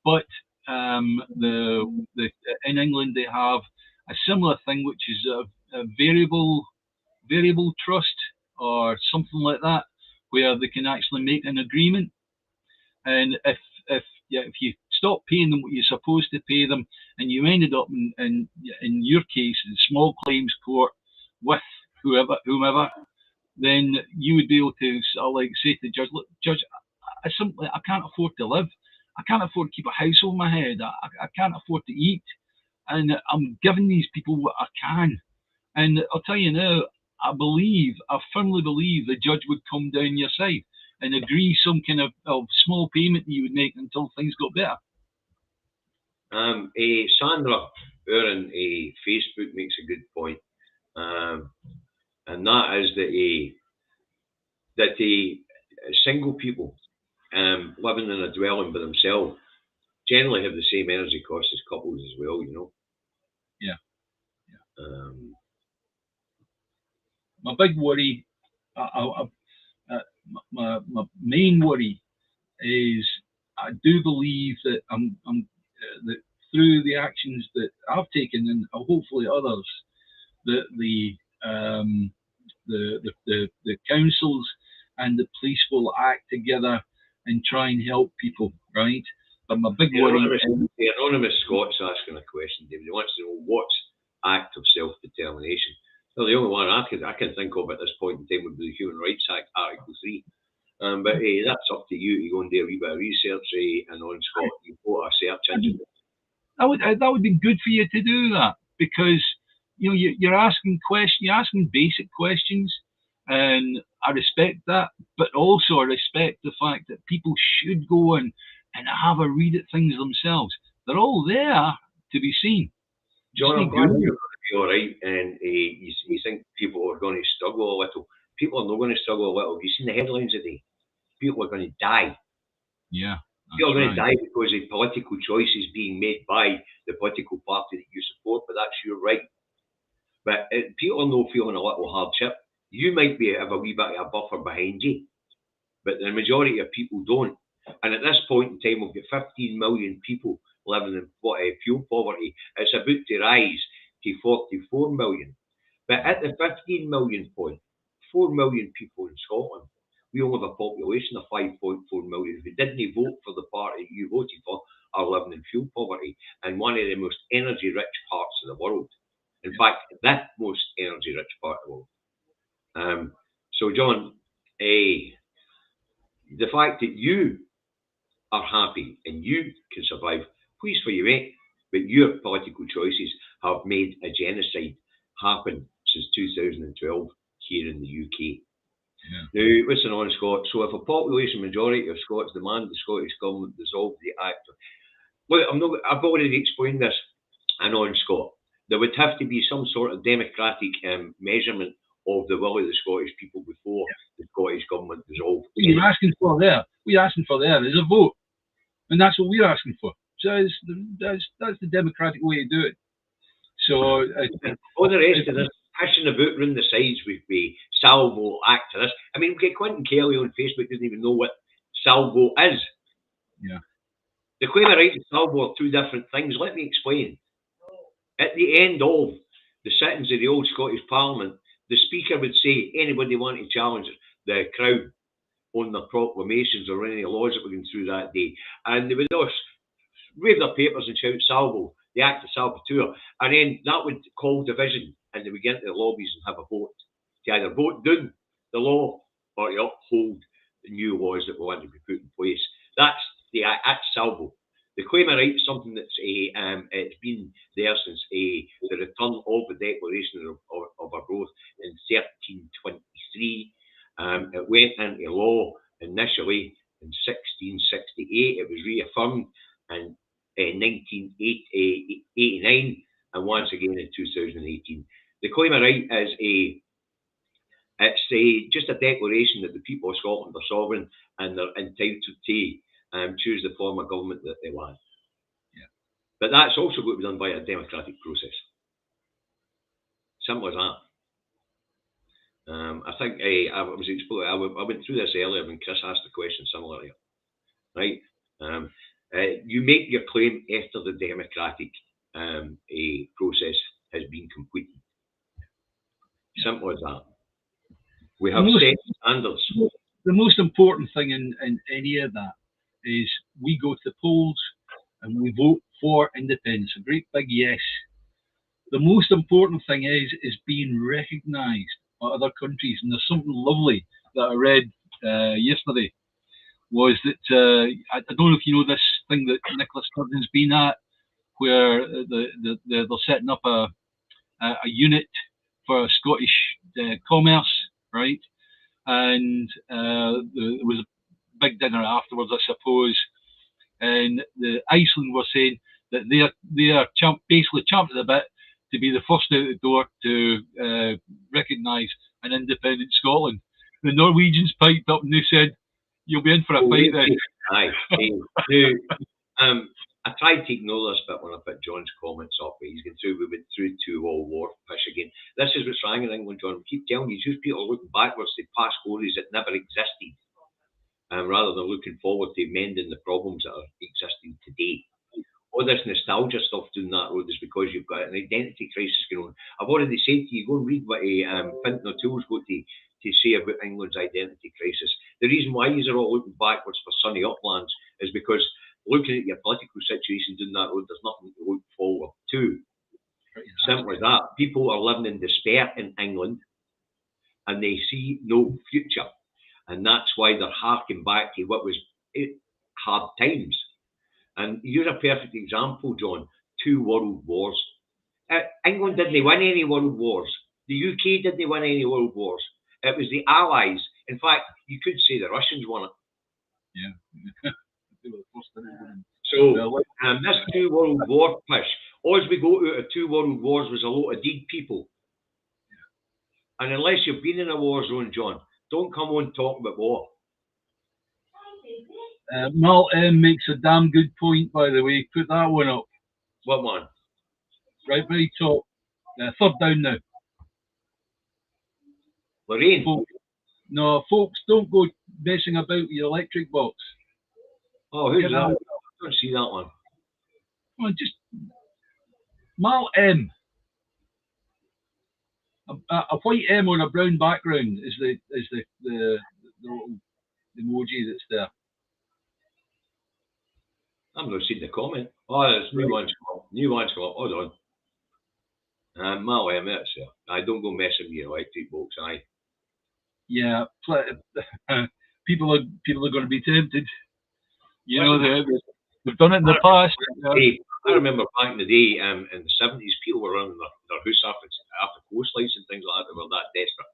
But in England they have a similar thing, which is a variable trust or something like that, where they can actually make an agreement, and if you stop paying them what you're supposed to pay them, and you ended up in your case in small claims court with whomever, then you would be able to say to the judge, look, Judge, I can't afford to live. I can't afford to keep a house over my head. I can't afford to eat. and I'm giving these people what I can. And I'll tell you now, I firmly believe the judge would come down your side and agree some kind of small payment that you would make until things got better. Sandra Uren Facebook makes a good point, and that is that single people living in a dwelling by themselves generally have the same energy costs as couples as well, you know. Yeah. My big worry, my main worry is I do believe that that through the actions that I've taken and hopefully others, that the councils and the police will act together and try and help people, right? But my big worry is the anonymous Scott's asking a question, David. He wants to know what's act of self-determination. Well, the only one I can think of at this point in time would be the Human Rights Act, Article 3. But that's up to you to go and do a wee bit of research, and on Scott, you put a search engine. That would be good for you to do that, because you're asking questions, you're asking basic questions, and I respect that, but also I respect the fact that people should go and have a read at things themselves. They're all there to be seen. John, I'm glad you're going to be all right, and you think people are going to struggle a little. People are not going to struggle a little. Have you seen the headlines today? People are going to die. Yeah. People are going to die because of political choices being made by the political party that you support, but that's your right. But people are not feeling a little hardship. You might have a wee bit of a buffer behind you, but the majority of people don't. And at this point in time, we've got 15 million people living in fuel poverty. It's about to rise to 44 million. But at the 15 million point, 4 million people in Scotland, we only have a population of 5.4 million who didn't vote for the party you voted for, are living in fuel poverty in one of the most energy-rich parts of the world. In fact, the most energy-rich part of the world. So, John, the fact that you are happy and you can survive, please for you, mate. But your political choices have made a genocide happen since 2012 here in the UK. Yeah. Now, listen on, Scott. So, if a population majority of Scots demand the Scottish Government dissolve the Act, look, I've already explained this. And on, Scott, there would have to be some sort of democratic measurement of the will of the Scottish people before the Scottish Government dissolved. What you're asking for there, is a vote, and that's what we're asking for. So that's the democratic way to do it. So all the rest of this pushing about round the sides with the salvo activists. I mean, we get Quentin Kelly on Facebook doesn't even know what salvo is. Yeah. The claim of right and salvo are two different things. Let me explain. At the end of the sittings of the old Scottish Parliament, the Speaker would say, anybody want to challenge the Crown on their proclamations or any laws that were going through that day, and they would just wave their papers and shout salvo, the act of salvateur, and then that would call division, and they would get into the lobbies and have a vote to either vote down the law or to uphold the new laws that we want to be put in place. That's the act salvo. The claim of right is something that's it's been there since the return of the Declaration of Arbroath in 1323. It went into law initially in 1668. It was reaffirmed in 1989 and once again in 2018. The claim of right is just a declaration that the people of Scotland are sovereign and they're entitled to choose the form of government that they want. Yeah. But that's also got to be done by a democratic process. Simple as that. I think I went through this earlier when Chris asked a question similar here. Right? You make your claim after the democratic process has been completed. Simple as that. We have set standards. The most important thing in any of that is we go to the polls and we vote for independence. A great big yes. The most important thing is being recognised by other countries. And there's something lovely that I read yesterday, was that I don't know if you know this thing that Nicola Sturgeon's been at, where they're setting up a unit for Scottish commerce, right? And there was a big dinner afterwards, I suppose. And Iceland were saying that they are basically champing at the bit to be the first out the door to recognise an independent Scotland. The Norwegians piped up and they said, "You'll be in for a fight then." Now, I tried to ignore this bit when I put John's comments up, but we went through 2 World War push again. This is what's wrong in England, John. We keep telling you, just people are looking backwards to past glories that never existed, rather than looking forward to mending the problems that are existing today. All this nostalgia stuff doing that road is because you've got an identity crisis going on. I've already said to you, go and read what Fintan O'Toole's got to say about England's identity crisis. The reason why you are all looking backwards for sunny uplands is because looking at your political situation down that road, there's nothing to look forward to. Simple as that. People are living in despair in England and they see no future. And that's why they're harking back to what was hard times. And you're a perfect example, John. 2 world wars. England didn't win any world wars. The UK didn't win any world wars. It was the Allies. In fact, you could say the Russians won it. Yeah. So, this 2 world war push, all we got out of 2 world wars was a lot of dead people. And unless you've been in a war zone, John, don't come on talking about war. Mal M makes a damn good point, by the way. Put that one up. What one? Right, very top. 3rd down now. Lorraine? Folks, don't go messing about with your electric box. Oh, who's that? I don't see that one. Come on, just Mal M. A white M on a brown background is the little emoji that's there. I'm not seeing the comment. Oh, there's new ones come up. New ones come up. Hold on. Mal M, that's there. I don't go messing with your electric box, aye. Yeah, people are going to be tempted. You know, they've done it in the past. I remember back in the day, in the 70s, people were running their house after coastlights and things like that. They were that desperate.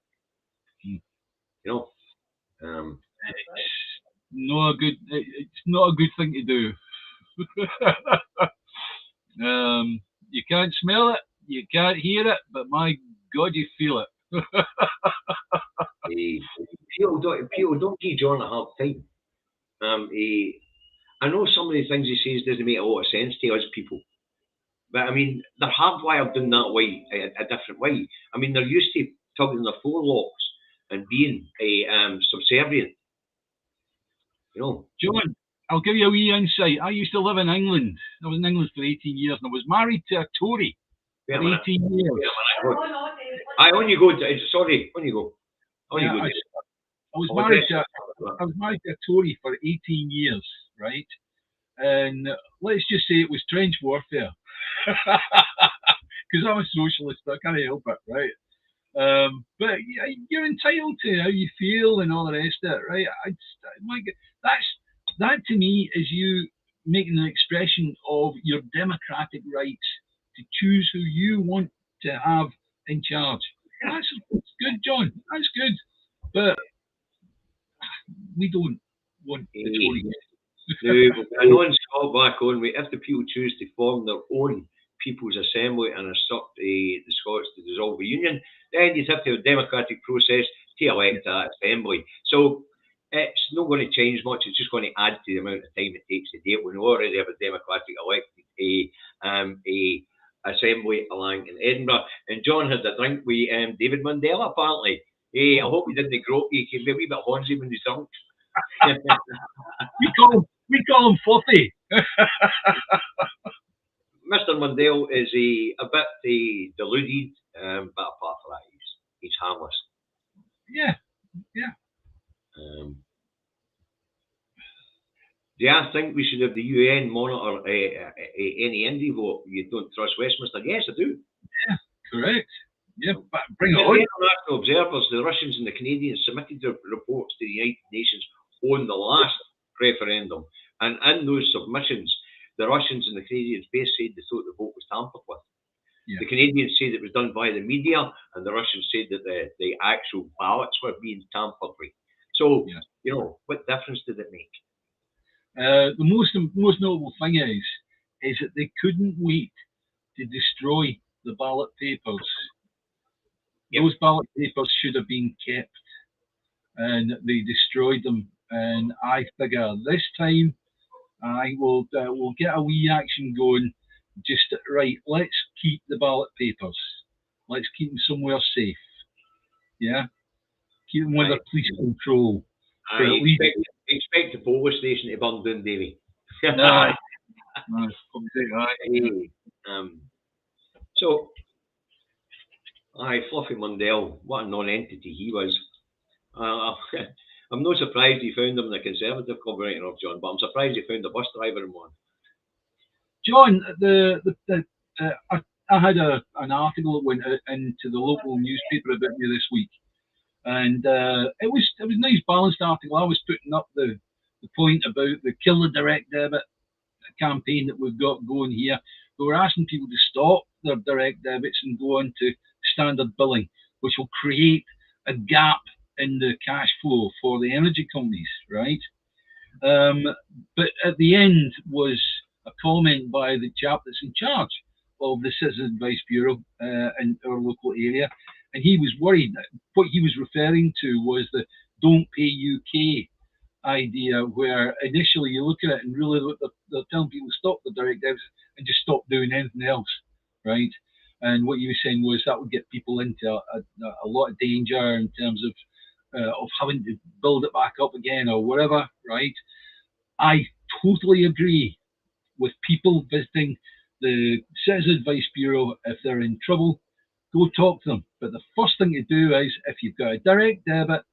You know, it's not a good thing to do. You can't smell it, you can't hear it, but my God, you feel it. People don't give John a hard time. I know some of the things he says doesn't make a lot of sense to us people, but I mean they're hardwired in that way, a different way. I mean they're used to tugging their forelocks and being subservient. You know, John, I'll give you a wee insight. I used to live in England. I was in England for 18 years, and I was married to a Tory for 18 years. I on you go. Sorry, on you go. I was married to a Tory for 18 years, right? And let's just say it was trench warfare, because I'm a socialist. I can't help it, right? But you're entitled to how you feel and all the rest of it, right? That to me is you making an expression of your democratic rights to choose who you want to have in charge. That's good, John. That's good. But we don't want the Tories. I know in Scott back on, if the people choose to form their own People's Assembly and instruct the Scots to dissolve the Union, then you'd have to have a democratic process to elect that Assembly. So it's not going to change much. It's just going to add to the amount of time it takes to do it. We already have a democratic elected a Assembly along in Edinburgh. And John had a drink with David Mandela, apparently. Hey, I hope he didn't grope you. He can be a wee bit hornsy when he's drunk. we call him Fluffy. Mr. Mandela is a bit deluded, but apart from that, he's harmless. Yeah. Do I think we should have the UN monitor any Indie vote? You don't trust Westminster? Yes, I do. Yeah, correct. Yeah, but bring it the on. International observers, the Russians and the Canadians, submitted their reports to the United Nations on the last referendum. And in those submissions, the Russians and the Canadians both said they thought the vote was tampered with. Yeah. The Canadians said it was done by the media, and the Russians said that the actual ballots were being tampered with. So, Yeah. you know, what difference did it make? The most notable thing is that they couldn't wait to destroy the ballot papers. Yep. Those ballot papers should have been kept, and they destroyed them. And I figure this time I will we'll get a wee action going. Just right, let's keep the ballot papers. Let's keep them somewhere safe. Yeah, keep them under police control. I expect the police station to burn down, Davy. Aye. So, Fluffy Mundell, what a non-entity he was. I'm not surprised he found him in the Conservative Club right enough, John, but I'm surprised he found a bus driver in one. John, I had an article that went into the local newspaper about me this week, and it was a nice balanced article. I was putting up the point about the Kill the Direct Debit campaign that we've got going here. We were asking people to stop their direct debits and go on to standard billing, which will create a gap in the cash flow for the energy companies, right? But at the end was a comment by the chap that's in charge of the Citizen Advice Bureau in our local area, and he was worried that what he was referring to was the Don't Pay UK idea, where initially you look at it and really they're telling people to stop the direct debits and just stop doing anything else, right? And what you were saying was that would get people into a lot of danger in terms of having to build it back up again or whatever, right? I totally agree with people visiting the Citizen Advice Bureau. If they're in trouble, go talk to them. But the first thing to do is, if you've got a direct debit,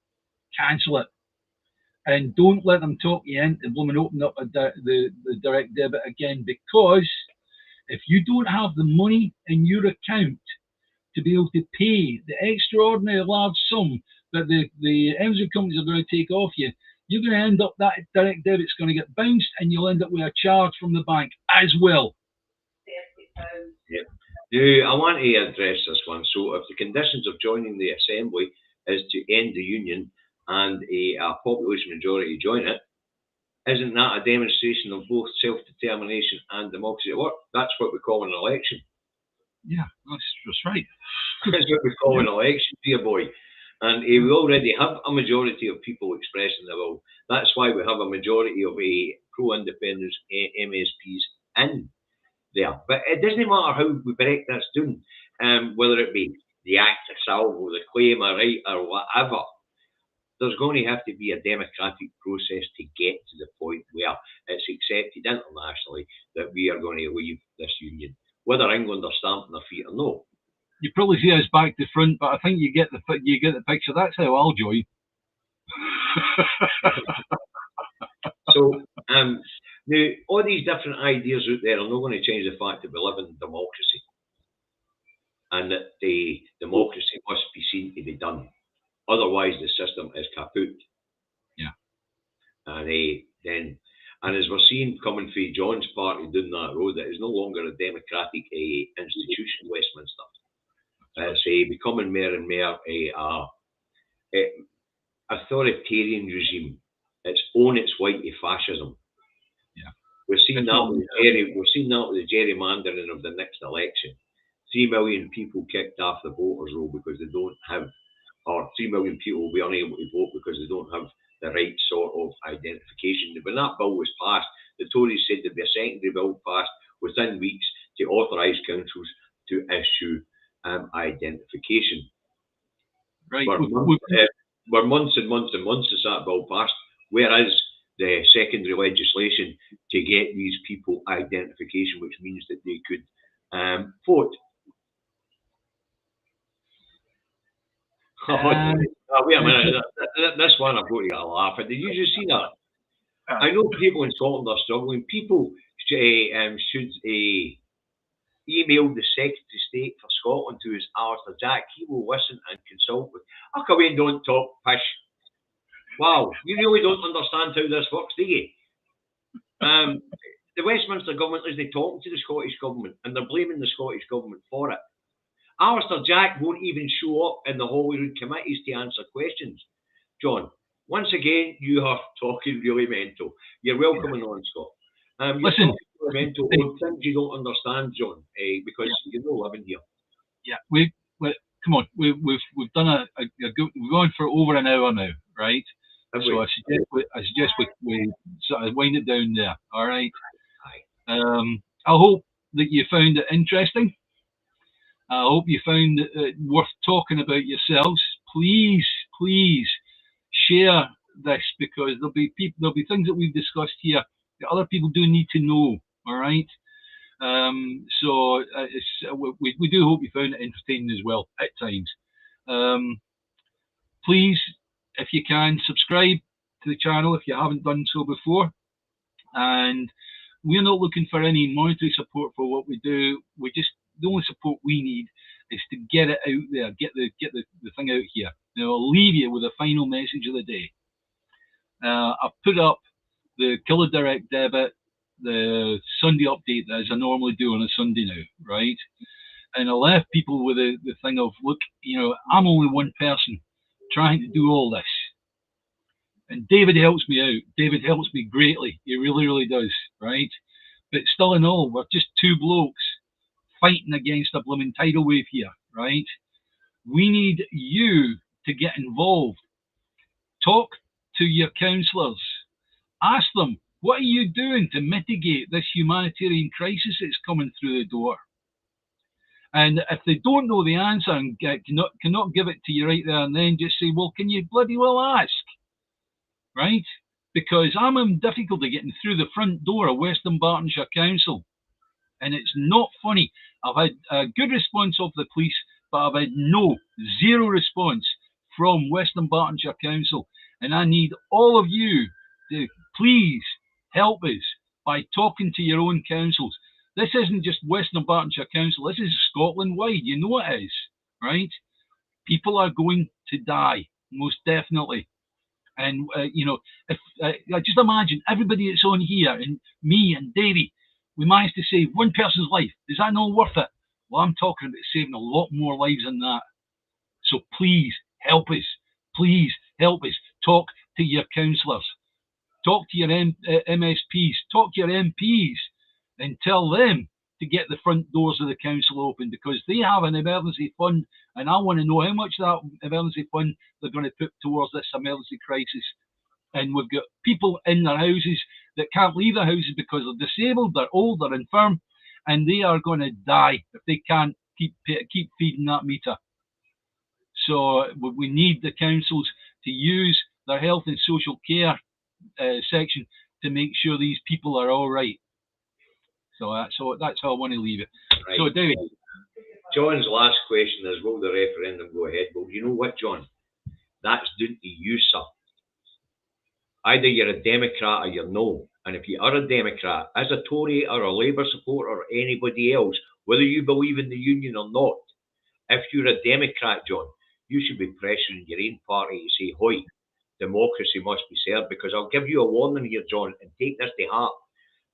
cancel it. And don't let them talk you into blooming open up the direct debit again, because if you don't have the money in your account to be able to pay the extraordinary large sum that the energy companies are going to take off you, you're going to end up, that direct debit's going to get bounced, and you'll end up with a charge from the bank as well. Yep. Now, I want to address this one. So, if the conditions of joining the Assembly is to end the Union and a population majority join it, isn't that a demonstration of both self-determination and democracy at work? That's what we call an election. Yeah, that's right. That's what we call an election, dear boy. And we already have a majority of people expressing their will. That's why we have a majority of pro-independence MSPs in there. But it doesn't matter how we break this down, whether it be the act itself or the claim of right or whatever. There's going to have to be a democratic process to get to the point where it's accepted internationally that we are going to leave this union, whether England are stamping their feet or no. You probably see us back to front, but I think you get the picture. That's how I'll join. So now all these different ideas out there are not going to change the fact that we live in democracy, and that the democracy must be seen to be done. Otherwise, the system is kaput. Yeah. And as we're seeing coming from John's party down that road, it is no longer a democratic institution, Westminster. It's becoming more and more a authoritarian regime. It's on its way to fascism. Yeah. We've seen that with the gerrymandering of the next election. 3 million people kicked off the voters' roll because they don't have, or 3 million people will be unable to vote because they don't have the right sort of identification. When that bill was passed, the Tories said there'd be a secondary bill passed within weeks to authorise councils to issue identification. Right. We're months and months and months since that bill passed. Where is the secondary legislation to get these people identification, which means that they could vote? Wait a minute. This one I've got to get a laugh at. Did you just see that? I know people in Scotland are struggling. People should email the Secretary of State for Scotland, who is Alistair Jack. He will listen and consult with. How come we don't talk pish? Wow, you really don't understand how this works, do you? the Westminster government isn't talking to the Scottish government, and they're blaming the Scottish government for it. Alistair Jack won't even show up in the Holyrood committees to answer questions. John, once again, you are talking really mental. You're welcome on, Scott. You're Listen, talking really mental on things you don't understand, John, because you're not living here. Yeah, come on, we've done a good, we've gone for over an hour now, right? So I suggest we sort of wind it down there. All right. I hope that you found it interesting. I hope you found it worth talking about yourselves. Please, please share this, because there'll be things that we've discussed here that other people do need to know. All right. So we do hope you found it entertaining as well at times. Please, if you can, subscribe to the channel if you haven't done so before. And we're not looking for any monetary support for what we do. The only support we need is to get it out there, get the thing out here. Now I'll leave you with a final message of the day. I've put up the Killer Direct Debit, the Sunday update as I normally do on a Sunday now, right? And I left people with the thing of, look, I'm only one person trying to do all this. And David helps me out. David helps me greatly. He really, really does, right? But still in all, we're just two blokes fighting against a blooming tidal wave here, right? We need you to get involved. Talk to your councillors. Ask them, what are you doing to mitigate this humanitarian crisis that's coming through the door? And if they don't know the answer and cannot give it to you right there and then, just say, well, can you bloody well ask? Right? Because I'm having difficulty getting through the front door of Western Bartonshire Council. And it's not funny. I've had a good response of the police, but I've had zero response from Western Bartonshire Council. And I need all of you to please help us by talking to your own councils. This isn't just Western Bartonshire Council. This is Scotland-wide. You know it is, right? People are going to die, most definitely. And, if just imagine everybody that's on here, and me and Davey, we managed to save one person's life. Is that not worth it? Well, I'm talking about saving a lot more lives than that. So please help us. Please help us. Talk to your councillors. Talk to your MSPs. Talk to your MPs and tell them to get the front doors of the council open, because they have an emergency fund, and I want to know how much of that emergency fund they're going to put towards this emergency crisis. And we've got people in their houses that can't leave their houses because they're disabled, they're old, they're infirm, and they are going to die if they can't keep feeding that meter. So we need the councils to use their health and social care section to make sure these people are all right. So that's how I want to leave it. Right. So, David. John's last question is, will the referendum go ahead? Well, you know what, John? That's down to you, sir. Either you're a Democrat or you're no. And if you are a Democrat, as a Tory or a Labour supporter or anybody else, whether you believe in the union or not, if you're a Democrat, John, you should be pressuring your own party to say, "Hoy, democracy must be served." Because I'll give you a warning here, John, and take this to heart.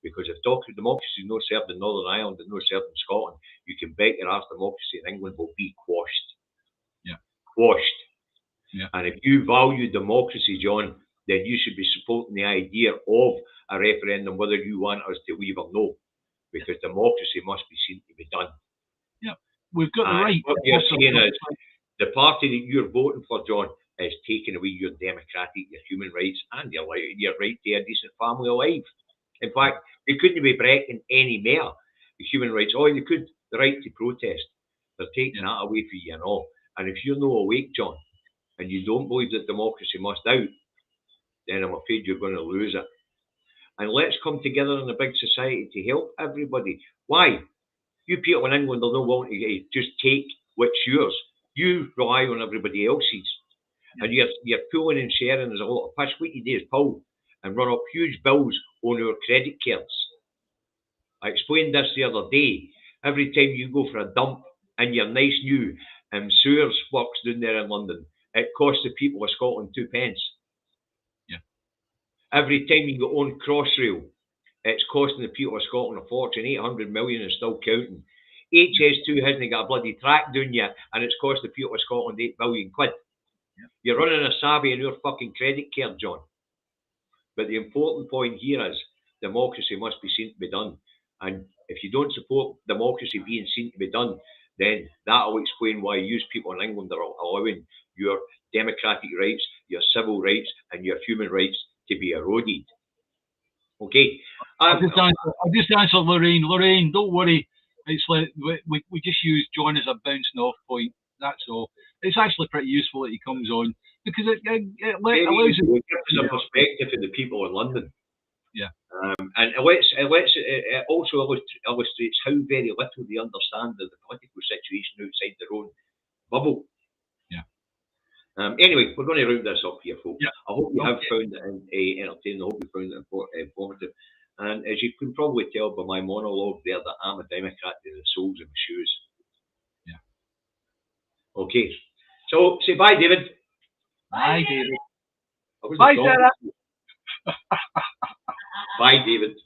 Because if democracy is not served in Northern Ireland and not served in Scotland, you can bet your ass democracy in England will be quashed. Yeah. Quashed. Yeah. And if you value democracy, John, then you should be supporting the idea of a referendum, whether you want us to leave or no. Because democracy must be seen to be done. Yeah. We've got the right. What you're saying is, the party that you're voting for, John, is taking away your democratic, your human rights, and your right to a decent family life. In fact, they couldn't be breaking any more the human rights. Oh, they could, the right to protest. They're taking that away from you and all. And if you're not awake, John, and you don't believe that democracy must out, then I'm afraid you're going to lose it. And let's come together in a big society to help everybody. Why? You people in England are not wanting to just take what's yours. You rely on everybody else's. And you're pulling and sharing as a lot of pish. What you do is pull and run up huge bills on our credit cards. I explained this the other day. Every time you go for a dump in your nice new sewers works down there in London, it costs the people of Scotland 2 pence. Yeah. Every time you go on Crossrail, It's costing the people of Scotland a fortune, 800 million and still counting. HS2 hasn't got a bloody track down yet, and it's cost the people of Scotland 8 billion quid. Yeah. You're running a savvy on your fucking credit card, John. But the important point here is democracy must be seen to be done. And if you don't support democracy being seen to be done, then that'll explain why you people in England are allowing your democratic rights, your civil rights, and your human rights to be eroded. Okay. I'll just answer Lorraine. Lorraine, don't worry. It's like we just use John as a bouncing off point. That's all. It's actually pretty useful that he comes on because it allows it gives us a perspective of the people in London. Yeah. And it also illustrates how very little they understand of the political situation outside their own bubble. Yeah. Anyway, we're going to round this up here, folks. Yeah. I hope you have found it entertaining. I hope you found it informative. And as you can probably tell by my monologue there, that I'm a Democrat to the soles of my shoes. Yeah. Okay. So say bye, David. Bye, David. Bye, Sarah. Bye, David.